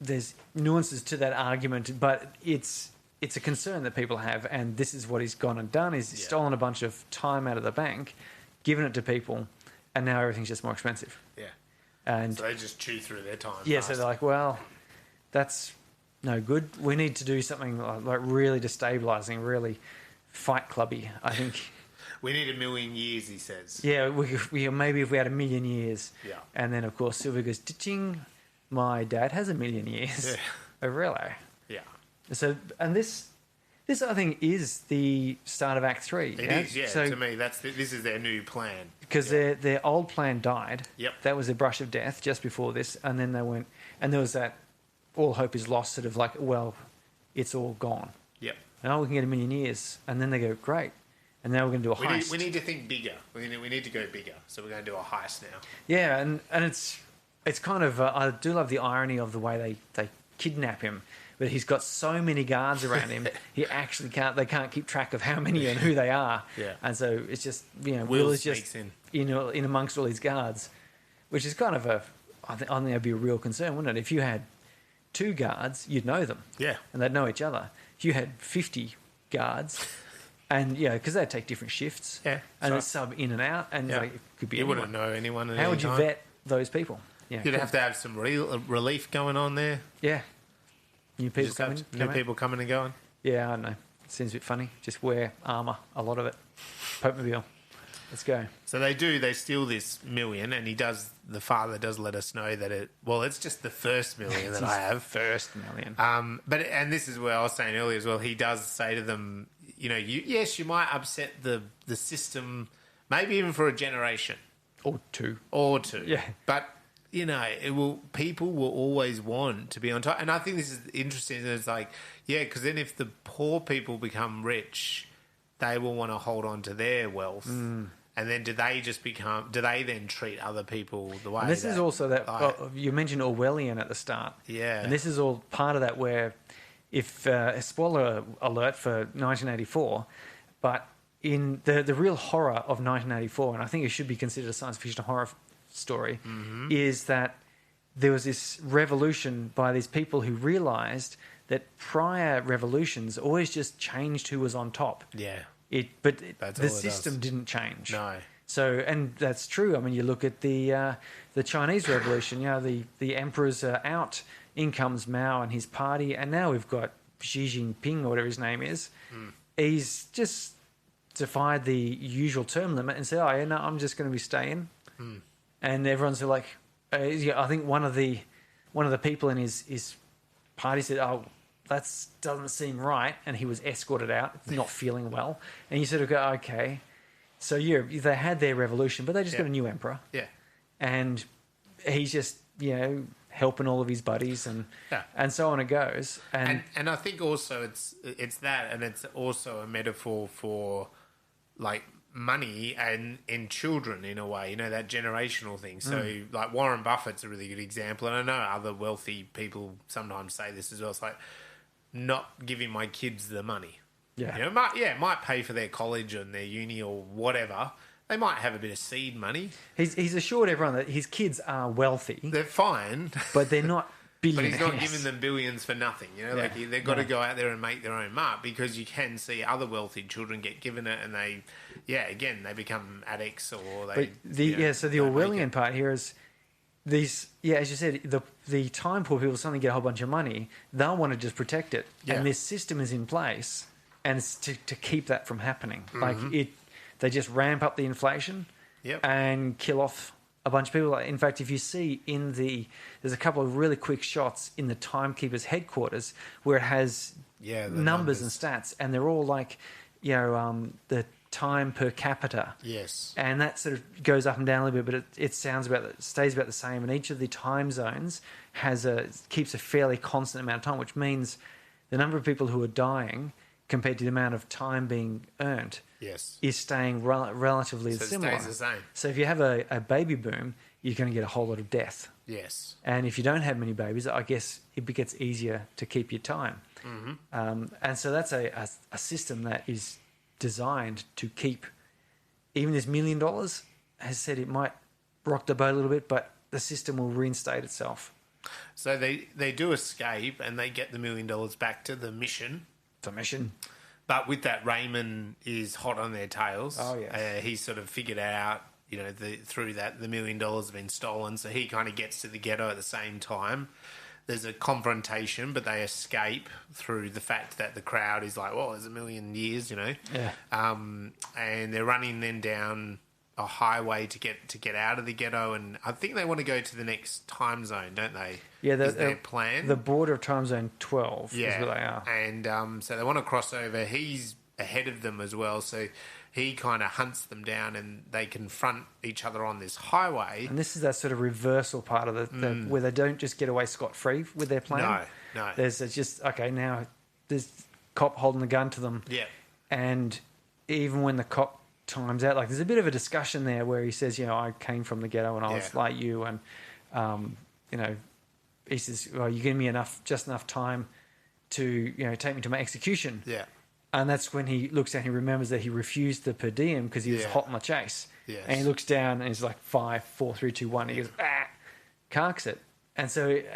there's nuances to that argument, but it's a concern that people have, and this is what he's gone and done: is stolen a bunch of time out of the bank, given it to people, and now everything's just more expensive. Yeah. And so they just chew through their time. Yeah, so they're like, well, that's no good. We need to do something like really destabilising, really Fight Clubby, I think. We need 1 million years, he says. Yeah, we maybe if we had 1 million years. Yeah. And then, of course, Sylvia goes, "Ditching, my dad has 1 million years." Yeah. Oh, really? Yeah. So, and this I think is the start of Act 3. It is, yeah. So, to me, this is their new plan. Because their old plan died. Yep. That was their brush of death just before this. And then they went, and there was that all hope is lost sort of like, well, it's all gone. Yep. Now we can get 1 million years. And then they go, great. And now we're going to do a heist. We need to think bigger. We need to go bigger. So we're going to do a heist now. Yeah, and it's kind of, I do love the irony of the way they kidnap him. But he's got so many guards around him, they can't keep track of how many and who they are. Yeah. And so it's just, Will is just in amongst all these guards, which is kind of I think that'd be a real concern, wouldn't it? If you had 2 guards, you'd know them. Yeah. And they'd know each other. If you had 50 guards, and because they'd take different shifts. Yeah. And they'd sub in and out, and it could be anyone. You wouldn't know anyone at How any would you time. vet those people? Yeah. You'd have to have some relief going on there. Yeah. New people coming. People coming and going. Yeah, I know. It seems a bit funny. Just wear armour, a lot of it. Pope-mobile. Let's go. So they steal this 1 million, and the father does let us know that it's just the first 1 million that I have. First 1 million. And this is where I was saying earlier as well, he does say to them, you might upset the system, maybe even for a generation. Or two. Yeah. But people will always want to be on top. And I think this is interesting. It's like, because then if the poor people become rich, they will want to hold on to their wealth. And then do they then treat other people the way and this is also that, you mentioned Orwellian at the start. Yeah. And this is all part of that where, if, a spoiler alert for 1984, but in the real horror of 1984, and I think it should be considered a science fiction horror story, is that there was this revolution by these people who realised that prior revolutions always just changed who was on top. Yeah. But the system didn't change. No. So, and that's true. I mean, you look at the Chinese Revolution. You know, the emperors are out. In comes Mao and his party, and now we've got Xi Jinping or whatever his name is. He's just defied the usual term limit and said, "Oh, yeah, no, I'm just going to be staying." And everyone's like, I think one of the people in his party said, "Oh, that doesn't seem right," and he was escorted out, not feeling well. And you sort of go, "Okay." So yeah, they had their revolution, but they just got a new emperor. Yeah. And he's just, helping all of his buddies and so on it goes. And I think also it's that, and it's also a metaphor for like money and in children in a way, that generational thing. So like Warren Buffett's a really good example, and I know other wealthy people sometimes say this as well. It's like not giving my kids the money. Yeah. It might pay for their college and their uni or whatever. They might have a bit of seed money. He's assured everyone that his kids are wealthy. They're fine. But they're not billionaires. But he's not giving them billions for nothing. They've got to go out there and make their own mark, because you can see other wealthy children get given it and they become addicts or they... So the Orwellian part here is these, as you said, the time poor people suddenly get a whole bunch of money. They'll want to just protect it. Yeah. And this system is in place and it's to keep that from happening. Mm-hmm. They just ramp up the inflation and kill off a bunch of people. In fact, if you see there's a couple of really quick shots in the timekeeper's headquarters where it has numbers and stats, and they're all like, the time per capita. Yes. And that sort of goes up and down a little bit, but it stays about the same. And each of the time zones keeps a fairly constant amount of time, which means the number of people who are dying compared to the amount of time being earned is staying relatively similar. It stays the same. So if you have a baby boom, you're going to get a whole lot of death. Yes. And if you don't have many babies, I guess it gets easier to keep your time. Mm-hmm. And so that's a system that is designed to keep, even this $1 million has said it might rock the boat a little bit, but the system will reinstate itself. So they do escape and they get the $1 million back to the mission. But with that, Raymond is hot on their tails. Oh, yes. He's sort of figured out, through that, the $1 million has been stolen. So he kind of gets to the ghetto at the same time. There's a confrontation, but they escape through the fact that the crowd is like, well, there's a million years, Yeah. And they're running then down a highway to get out of the ghetto, and I think they want to go to the next time zone, don't they? Yeah, is their plan. The border of time zone 12 is where they are. And so they want to cross over. He's ahead of them as well, so he kind of hunts them down and they confront each other on this highway. And this is that sort of reversal part of where they don't just get away scot-free with their plan. No. There's just, now there's cop holding the gun to them. Yeah. And even when the cop times out, there's a bit of a discussion there where he says, I came from the ghetto and I was like you, and he says, well, you give me just enough time to take me to my execution. Yeah. And that's when he looks down, he remembers that he refused the per diem because he was hot on the chase. Yes. And he looks down and he's like 5, 4, 3, 2, 1. He goes, carks it. And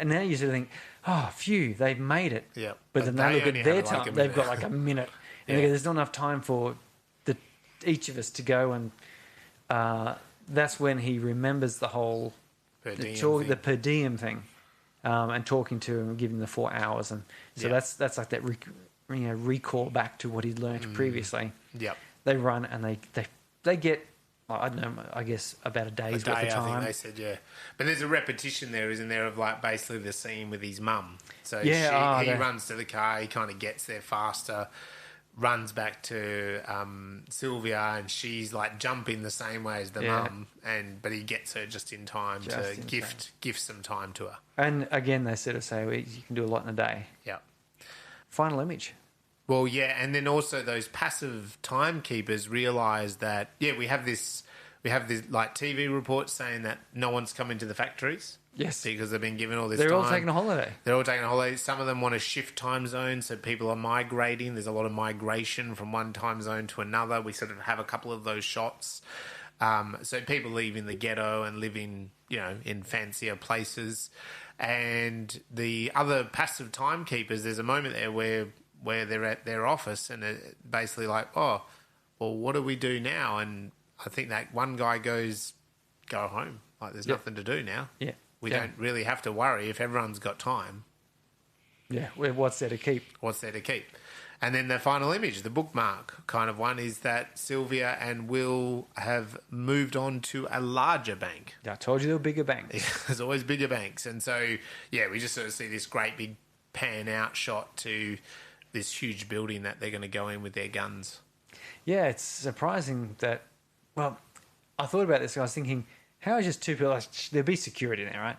now you sort of think, oh, phew, they've made it. Yeah. But then they look at their time, they've got like a minute. And they go, there's not enough time for each of us to go. And that's when he remembers the whole the per diem thing, and talking to him and giving him the 4 hours. And so that's like that recall back to what he'd learned previously. Yep. They run and they get, I don't know, I guess about a day's worth of time. I think they said, yeah. But there's a repetition there, isn't there, of basically the scene with his mum. So he runs to the car, he kind of gets there faster, runs back to Sylvia, and she's jumping the same way as the mum, but he gets her just in time to gift some time to her. And again, they sort of say, well, you can do a lot in a day. Yeah. Final image. Well, yeah, and then also those passive timekeepers realise that we have this TV reports saying that no one's come into the factories. Yes. Because they've been given all this time. They're all taking a holiday. They're all taking a holiday. Some of them want to shift time zones, so people are migrating. There's a lot of migration from one time zone to another. We sort of have a couple of those shots. So people leaving the ghetto and living, in fancier places. And the other passive timekeepers, there's a moment there where they're at their office and they're basically like, oh, well, what do we do now? And I think that one guy goes, go home. Like, there's nothing to do now. Yeah. We don't really have to worry if everyone's got time. Yeah, what's there to keep? What's there to keep? And then the final image, the bookmark kind of one, is that Sylvia and Will have moved on to a larger bank. I told you there were bigger banks. There's always bigger banks. And so, yeah, we just sort of see this great big pan out shot to this huge building that they're going to go in with their guns. Yeah, it's surprising that, well, I thought about this. I was thinking, how is just two people, there'd be security there, right?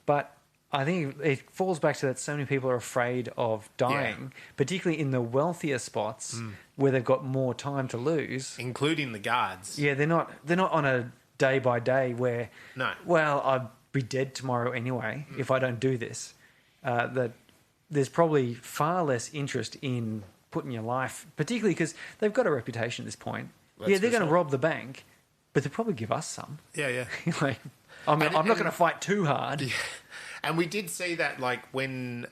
But I think it falls back to that so many people are afraid of dying, particularly in the wealthier spots where they've got more time to lose. Including the guards. Yeah, they're not on a day by day where, well, I'd be dead tomorrow anyway if I don't do this. That there's probably far less interest in putting your life, particularly because they've got a reputation at this point. They're going to rob the bank, but they'll probably give us some. Yeah. Like, I'm not going to fight too hard. Yeah. And we did see that, like, when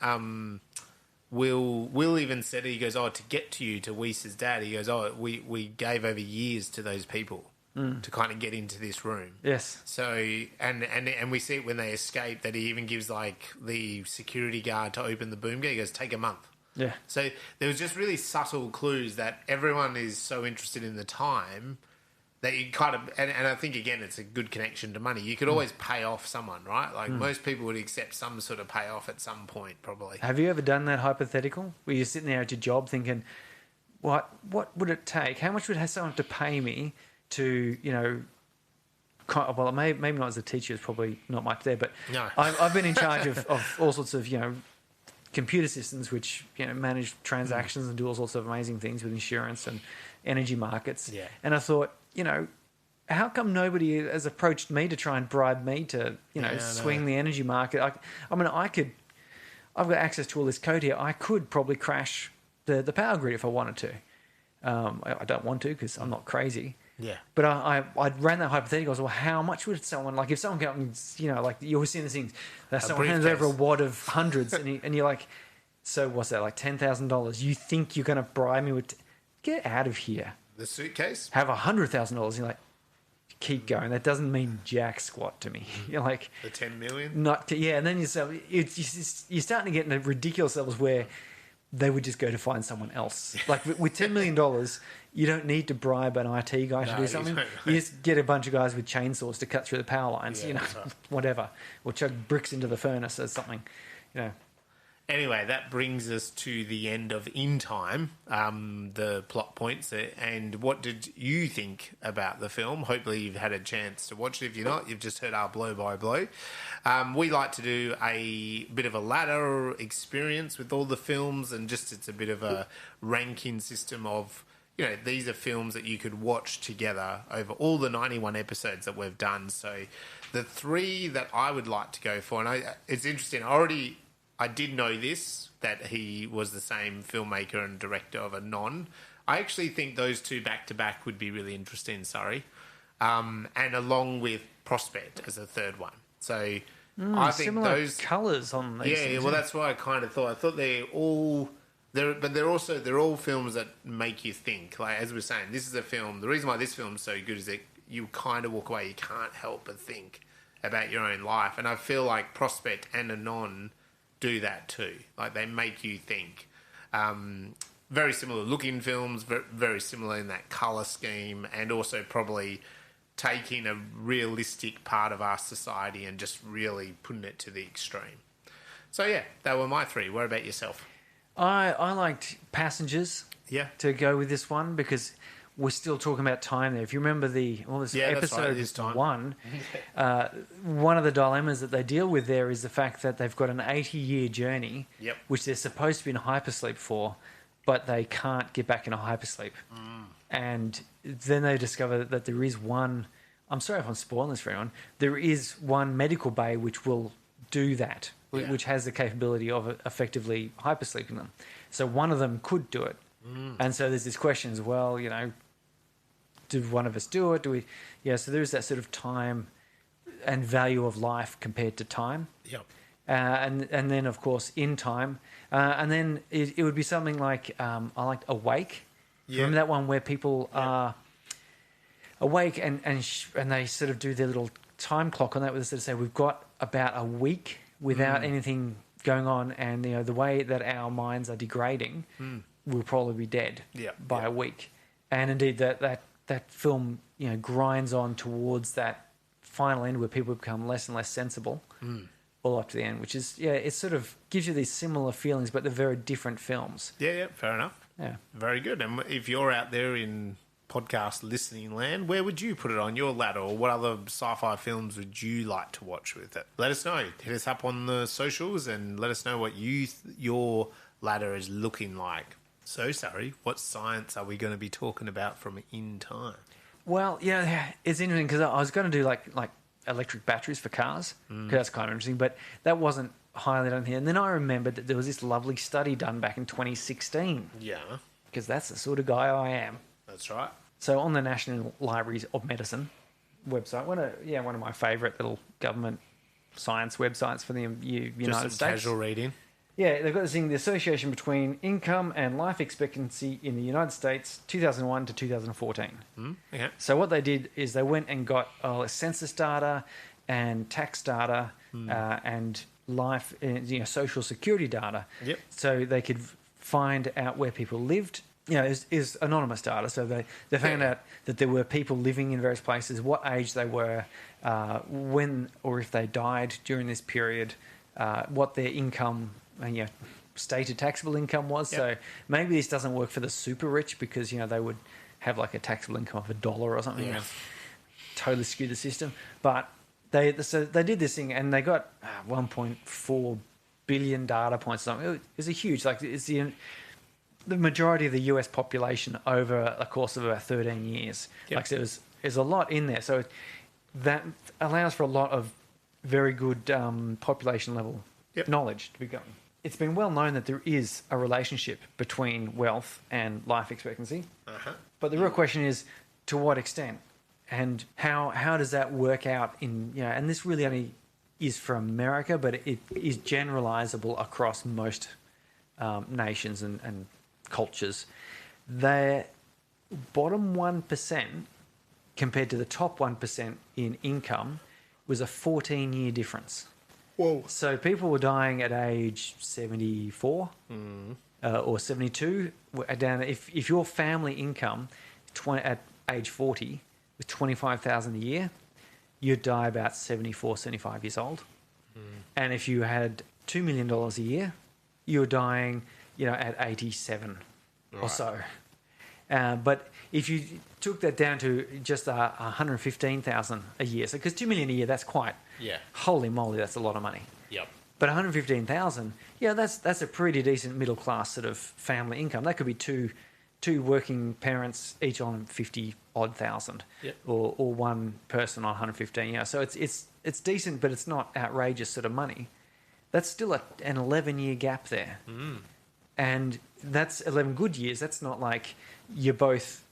Will even said, he goes, to get to you, to Weiss's dad, he goes, we gave over years to those people to kind of get into this room. Yes. So, and we see it when they escape, that he even gives, like, the security guard to open the boom gate. He goes, take a month. Yeah. So there was just really subtle clues that everyone is so interested in the time that you kind of, and I think, again, it's a good connection to money. You could always pay off someone, right? Like, most people would accept some sort of payoff at some point, probably. Have you ever done that hypothetical where you're sitting there at your job thinking, what would it take? How much would someone have to pay me to, well, maybe not as a teacher, it's probably not much there, but no. I've been in charge of all sorts of, computer systems which, manage transactions and do all sorts of amazing things with insurance and energy markets. Yeah. And I thought, how come nobody has approached me to try and bribe me to, swing the energy market? I've got access to all this code here. I could probably crash the power grid if I wanted to. I don't want to because I'm not crazy. Yeah. But I ran that hypothetical. I was, well, how much would someone, like, if someone comes, like you're always seeing these things, that someone hands over a wad of hundreds and you're like, so what's that, like $10,000? You think you're going to bribe me with, get out of here. The suitcase? Have $100,000. You're like, keep going. That doesn't mean jack squat to me. You're like, the 10 million? And then you're starting to get into ridiculous levels where they would just go to find someone else. Like with $10 million, you don't need to bribe an IT guy to do something. You just get a bunch of guys with chainsaws to cut through the power lines, whatever. Or chuck bricks into the furnace or something, Anyway, that brings us to the end of In Time, the plot points. And what did you think about the film? Hopefully you've had a chance to watch it. If you're not, you've just heard our blow by blow. We like to do a bit of a ladder experience with all the films, and just it's a bit of a ranking system of, these are films that you could watch together over all the 91 episodes that we've done. So the three that I would like to go for, and it's interesting, I did know this, that he was the same filmmaker and director of a non. I actually think those two back-to-back would be really interesting, Surrey. And along with Prospect as a third one. So I think similar those colours on these things. Yeah, well, that's what I kind of thought. I thought they're all films that make you think. Like, as we're saying, this is a film. The reason why this film's so good is that you kind of walk away, you can't help but think about your own life. And I feel like Prospect and Anon do that too. Like, they make you think. Very similar looking films, very similar in that colour scheme, and also probably taking a realistic part of our society and just really putting it to the extreme. So yeah, they were my three. What about yourself? I liked Passengers to go with this one because we're still talking about time there. If you remember episode 1, one of the dilemmas that they deal with there is the fact that they've got an 80-year journey, which they're supposed to be in hypersleep for, but they can't get back into hypersleep. And then they discover that there is one, I'm sorry if I'm spoiling this for everyone, there is one medical bay which will do that, which has the capability of effectively hypersleeping them. So one of them could do it. And so there's this question as well, did one of us do it? Do we? Yeah, so there is that sort of time and value of life compared to time. Yep. And then, of course, In Time. And then it would be something like, I liked Awake. Yeah. Remember that one where people are awake, and they sort of do their little time clock on that, where they sort of say we've got about a week without anything going on, and the way that our minds are degrading, we'll probably be dead by a week. And indeed, that film grinds on towards that final end where people become less and less sensible, all up to the end, which is it sort of gives you these similar feelings, but they're very different films. Yeah, fair enough. Yeah, very good. And if you're out there in podcast listening land, where would you put it on your ladder, or what other sci-fi films would you like to watch with it? Let us know. Hit us up on the socials and let us know what your ladder is looking like. So, Surrey, what science are we going to be talking about from In Time? Well, it's interesting because I was going to do like electric batteries for cars, because that's kind of interesting, but that wasn't highly done here. And then I remembered that there was this lovely study done back in 2016. Yeah. Because that's the sort of guy I am. That's right. So on the National Libraries of Medicine website, one of my favourite little government science websites for the United States. Casual reading. Yeah, they've got this thing, the association between income and life expectancy in the United States, 2001 to 2014. Yeah. So what they did is they went and got census data and tax data and life, social security data. Yep. So they could find out where people lived. It was anonymous data. So they found out that there were people living in various places, what age they were, when or if they died during this period, what their income, stated taxable income was. Yep. So maybe this doesn't work for the super rich because, they would have like a taxable income of $1 or something. Yeah. Totally skew the system. But they did this thing and they got 1.4 billion data points or something. It was a huge, it's the majority of the US population over a course of about 13 years. Yep. So there's a lot in there. So that allows for a lot of very good population level knowledge to be going. It's been well known that there is a relationship between wealth and life expectancy. But the real question is, to what extent? And how does that work out in, and this really only is for America, but it is generalizable across most nations and cultures. The bottom 1% compared to the top 1% in income was a 14-year difference. Whoa. So people were dying at age 74 or 72. Down if your family income at age 40 was $25,000 a year, you'd die about 74, 75 years old. And if you had $2 million a year, you were dying, at 87 or so. But if you took that down to just $115,000 a year, so because $2 million a year, that's quite, holy moly, that's a lot of money. Yep. But $115,000, that's a pretty decent middle class sort of family income. That could be two working parents each on 50 odd thousand, or one person on 115. So it's decent, but it's not outrageous sort of money. That's still an 11-year gap there, and that's 11 good years. That's not like you both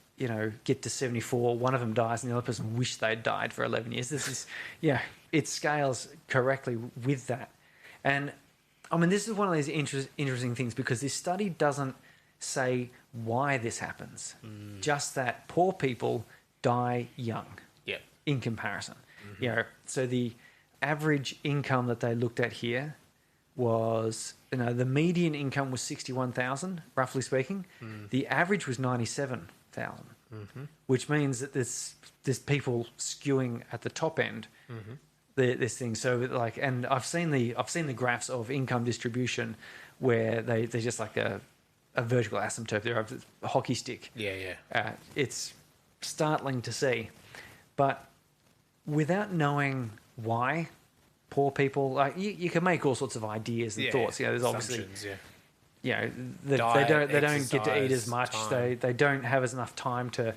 get to 74, one of them dies, and the other person wish they'd died for 11 years. This is it scales correctly with that, and I mean this is one of these interesting things because this study doesn't say why this happens, just that poor people die young in comparison. So the average income that they looked at here was, the median income was 61,000, roughly speaking. The average was 97,000, which means that there's people skewing at the top end. This thing, so and I've seen the graphs of income distribution where they're just like a vertical asymptote. They're a hockey stick. It's startling to see, but without knowing why poor people, you can make all sorts of ideas and thoughts. There's obviously they don't get to eat as much. They don't have as enough time to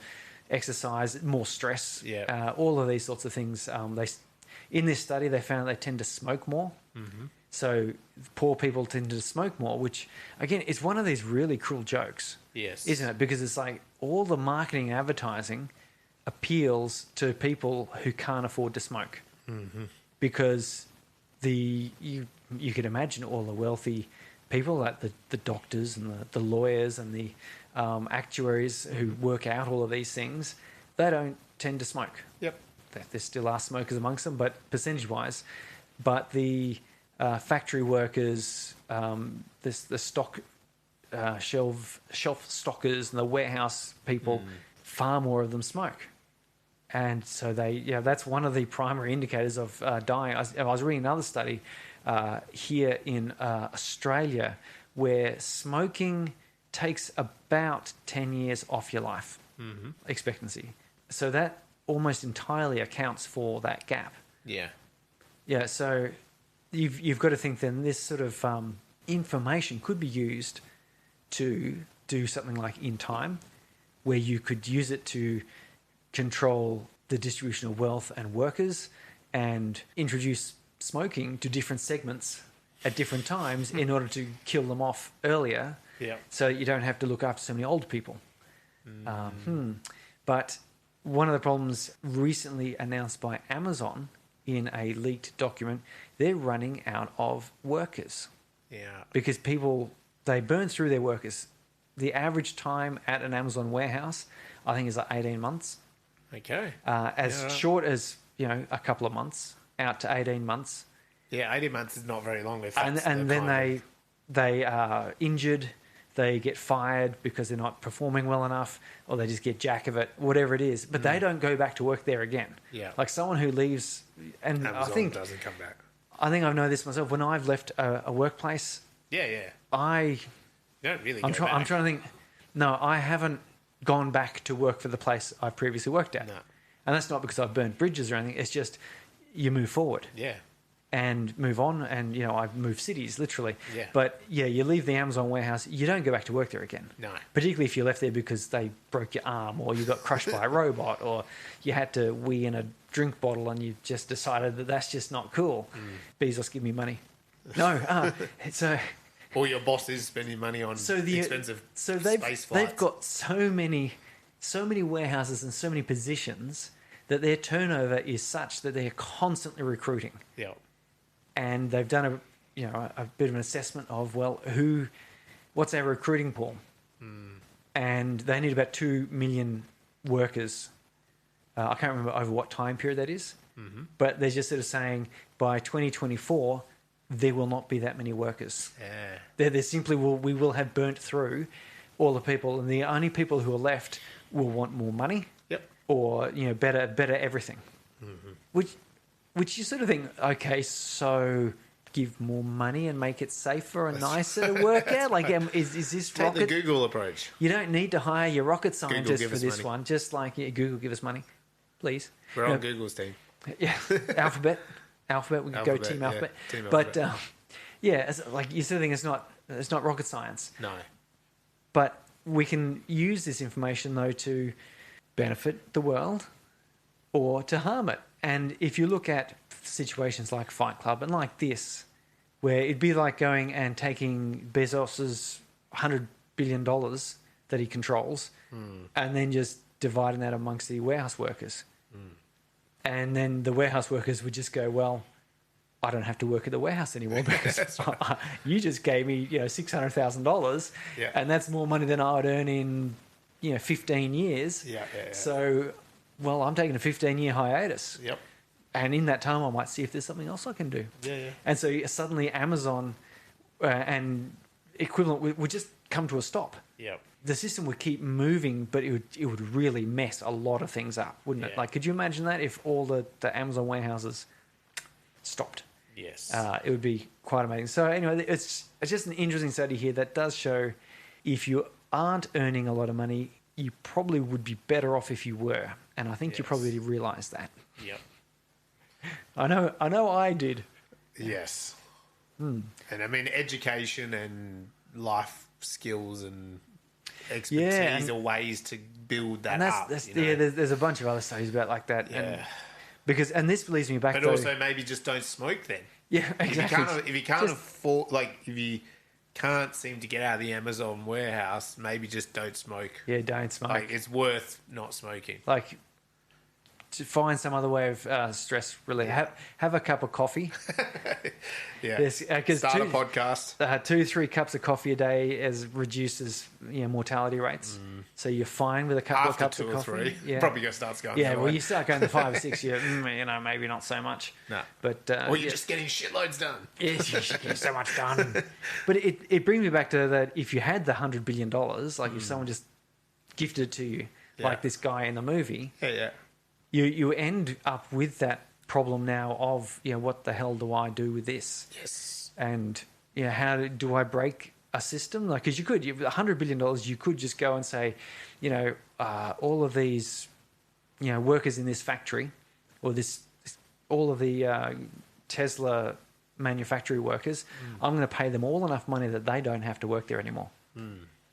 exercise. More stress. All of these sorts of things. In this study they found they tend to smoke more. So poor people tend to smoke more, which, again, is one of these really cruel jokes. Yes. Isn't it? Because it's like all the marketing and advertising appeals to people who can't afford to smoke. Because you could imagine all the wealthy people, like the doctors and the lawyers and the actuaries who work out all of these things, they don't tend to smoke. Yep. There still are smokers amongst them, but percentage-wise. But the factory workers, the stock shelf stockers and the warehouse people, far more of them smoke. And so that's one of the primary indicators of dying. I was reading another study here in Australia where smoking takes about 10 years off your life expectancy. So that almost entirely accounts for that gap. Yeah. Yeah, so you've got to think then this sort of information could be used to do something like In Time, where you could use it to control the distribution of wealth and workers and introduce smoking to different segments at different times in order to kill them off earlier, so you don't have to look after so many old people. But one of the problems recently announced by Amazon in a leaked document, they're running out of workers. Yeah. Because people, they burn through their workers. The average time at an Amazon warehouse, I think, is like 18 months. Okay. Short as, a couple of months, out to 18 months. Yeah, 18 months is not very long. If And then they are injured, they get fired because they're not performing well enough, or they just get jack of it, whatever it is. But they don't go back to work there again. Yeah. Like someone who leaves, and Amazon I think doesn't come back. I think I know this myself. When I've left a workplace, You don't really I'm trying to think. No, I haven't gone back to work for the place I previously worked at. No. And that's not because I've burnt bridges or anything. It's just you move forward. Yeah. And move on, and I've moved cities literally. Yeah. But you leave the Amazon warehouse, you don't go back to work there again. No. Particularly if you left there because they broke your arm, or you got crushed by a robot, or you had to wee in a drink bottle, and you just decided that that's just not cool. Bezos, give me money. No, Or your boss is spending money on expensive space flights. They've got so many warehouses and so many positions that their turnover is such that they're constantly recruiting. Yeah. And they've done a bit of an assessment of, what's our recruiting pool? And they need about 2 million workers. I can't remember over what time period that is, but they're just sort of saying by 2024, there will not be that many workers. Yeah. There simply we will have burnt through all the people, and the only people who are left will want more money. Yep. Or better everything. Which you sort of think, okay, so give more money and make it safer and nicer to work at? Like, is this Take rocket? the Google approach. You don't need to hire your rocket scientist for this money. one. Just like Google, give us money, please. We're on Google's team. Yeah, Alphabet. We could go Team Alphabet. Yeah, Team but Alphabet. it's like you sort of think it's not rocket science. No. But we can use this information though to benefit the world or to harm it. And if you look at situations like Fight Club and like this, where it'd be like going and taking Bezos's $100 billion that he controls and then just dividing that amongst the warehouse workers. And then the warehouse workers would just go, well, I don't have to work at the warehouse anymore because you just gave me, $600,000 and that's more money than I would earn in, 15 years. Yeah. So, I'm taking a 15-year hiatus. Yep. And in that time, I might see if there's something else I can do. Yeah. And so suddenly Amazon and equivalent would just come to a stop. Yep. The system would keep moving, but it would really mess a lot of things up, wouldn't it? Yeah. Like, could you imagine that if all the Amazon warehouses stopped? Yes. It would be quite amazing. So anyway, it's just an interesting study here that does show if you aren't earning a lot of money, you probably would be better off if you were. And I think you probably realise that. Yep. I know I did. Yes. And I mean, education and life skills and expertise are ways to build that up. There's a bunch of other studies about like that. Yeah. And this leads me back but to... also maybe just don't smoke then. Yeah, exactly. If you can't afford, if you can't seem to get out of the Amazon warehouse, maybe just don't smoke. Yeah, don't smoke. Like, it's worth not smoking. Like, to find some other way of stress relief. Have a cup of coffee. Yeah. Start a podcast. 2-3 cups of coffee a day reduces mortality rates. So you're fine with a couple of cups of coffee. After 2 or 3, yeah. probably starts going. Yeah, well, you start going to 5 or 6, you're, maybe not so much. No, but or you're just getting shitloads done. Yes, you're getting so much done. But it brings me back to that. If you had the $100 billion, like if someone just gifted it to you, like this guy in the movie, you end up with that problem now of what the hell do I do with this? Yes, and how do I break a system? Like, because you could, $100 billion, you could just go and say, all of these, workers in this factory, or all of the Tesla manufacturing workers, I'm going to pay them all enough money that they don't have to work there anymore,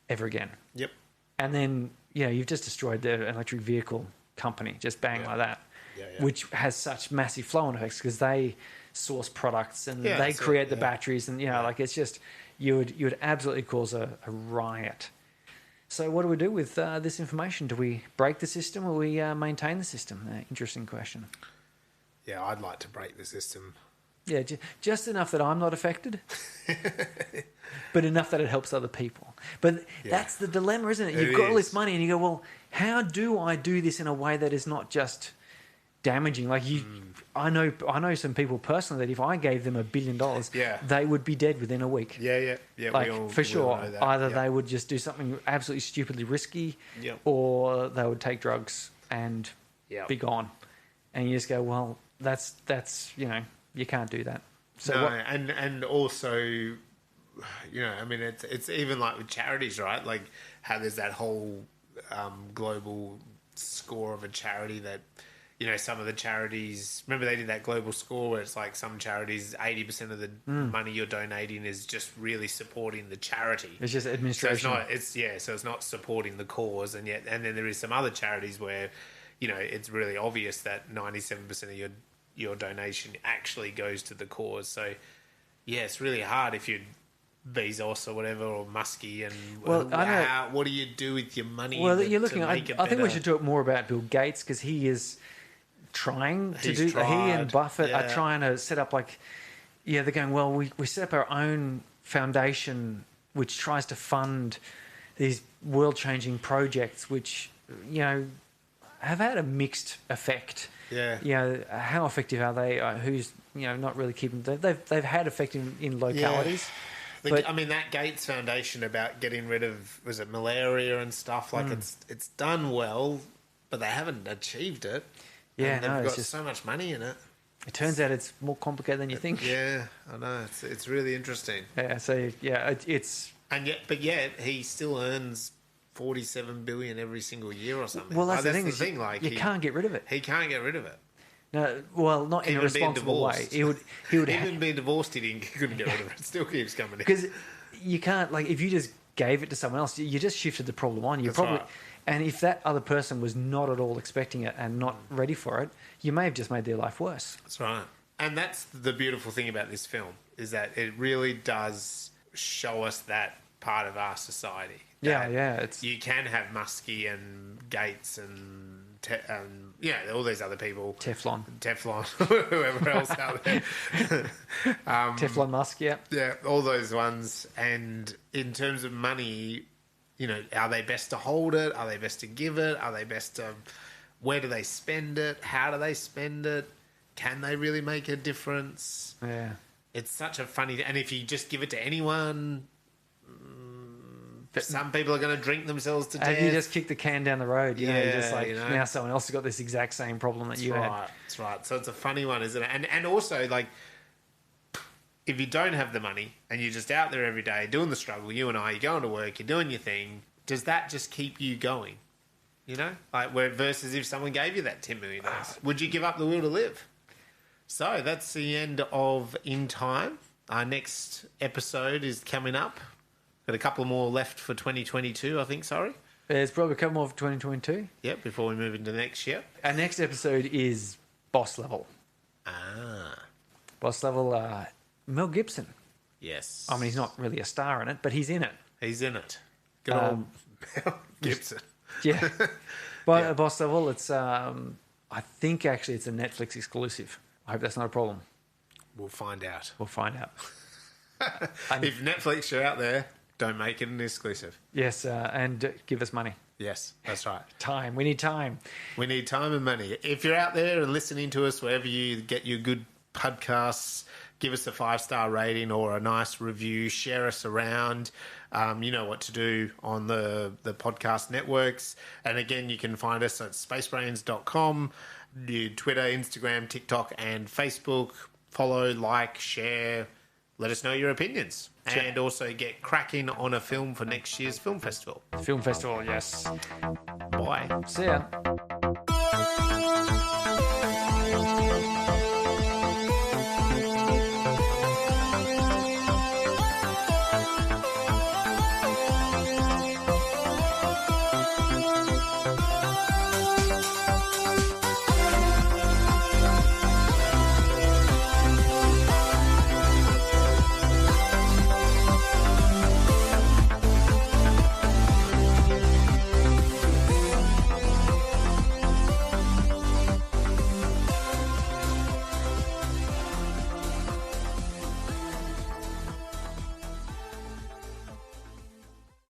ever again. Yep. And then, you've just destroyed the electric vehicle company, just bang like that, which has such massive flow-on effects because they source products and they create the batteries, and like it's just you would absolutely cause a riot. So what do we do with this information? Do we break the system or we maintain the system? Interesting question. Yeah, I'd like to break the system. Yeah, just enough that I'm not affected, but enough that it helps other people. But that's the dilemma, isn't it? You've got all this money and you go, well, how do I do this in a way that is not just damaging? Like I know some people personally that if I gave them $1 billion, they would be dead within a week. Yeah. Like for sure, either they would just do something absolutely stupidly risky, or they would take drugs and be gone. And you just go, well, that's you can't do that. So no, and also, it's even like with charities, right? Like how there's that whole global score of a charity that, some of the charities, remember they did that global score where it's like some charities, 80% of the money you're donating is just really supporting the charity. It's just administration. So it's not supporting the cause, and then there is some other charities where, it's really obvious that 97% of your donation actually goes to the cause. So it's really hard if you're Bezos or whatever, or Muskie, and what do you do with your money? Well, you're looking. I think we should talk more about Bill Gates, because he is trying to do. He and Buffett are trying to set up they're going, well, we set up our own foundation which tries to fund these world-changing projects, which have had a mixed effect. How effective are they? Who's not really keeping? They've had effect in localities. But that Gates Foundation about getting rid of, was it malaria and stuff, like it's done well, but they haven't achieved it. And they've got so much money in it. It turns out it's more complicated than you think. Yeah, I know. It's really interesting. Yeah. So it's but yet he still earns $47 billion every single year or something. Well, that's the thing. Like, you can't get rid of it. He can't get rid of it. No, well, not in a responsible way. He would even being divorced, he couldn't get rid of it. It still keeps coming in. Because you can't, like, if you just gave it to someone else, you just shifted the problem on. Right. And if that other person was not at all expecting it and not ready for it, you may have just made their life worse. That's right. And that's the beautiful thing about this film, is that it really does show us that part of our society. You can have Muskie and Gates and all these other people. Teflon, whoever else out there. Teflon Musk, yeah, all those ones. And in terms of money, are they best to hold it? Are they best to give it? Are they best to? Where do they spend it? How do they spend it? Can they really make a difference? Yeah, it's such a funny. And if you just give it to anyone. Some people are going to drink themselves to death. And you just kick the can down the road. You're just like, now someone else has got this exact same problem that you had. That's right. So it's a funny one, isn't it? And also, like, if you don't have the money and you're just out there every day doing the struggle, you're going to work, you're doing your thing, does that just keep you going? Like, versus if someone gave you that $10 million, would you give up the will to live? So that's the end of In Time. Our next episode is coming up. Got a couple more left for 2022, I think, sorry. There's probably a couple more for 2022. Yep, before we move into next year. Our next episode is Boss Level. Boss Level, Mel Gibson. Yes. I mean, he's not really a star in it, but he's in it. He's in it. Good old Mel Gibson. Yeah. But Boss Level, it's I think actually it's a Netflix exclusive. I hope that's not a problem. We'll find out. We'll find out. If Netflix, you're out there, don't make it an exclusive. Yes, and give us money. Yes, that's right. Time. We need time. We need time and money. If you're out there and listening to us wherever you get your good podcasts, give us a 5-star rating or a nice review. Share us around. You know what to do on the podcast networks. And again, you can find us at spacebrains.com, Twitter, Instagram, TikTok, and Facebook. Follow, like, share. Let us know your opinions. And also get cracking on a film for next year's film festival. Film festival, yes. Bye. See ya.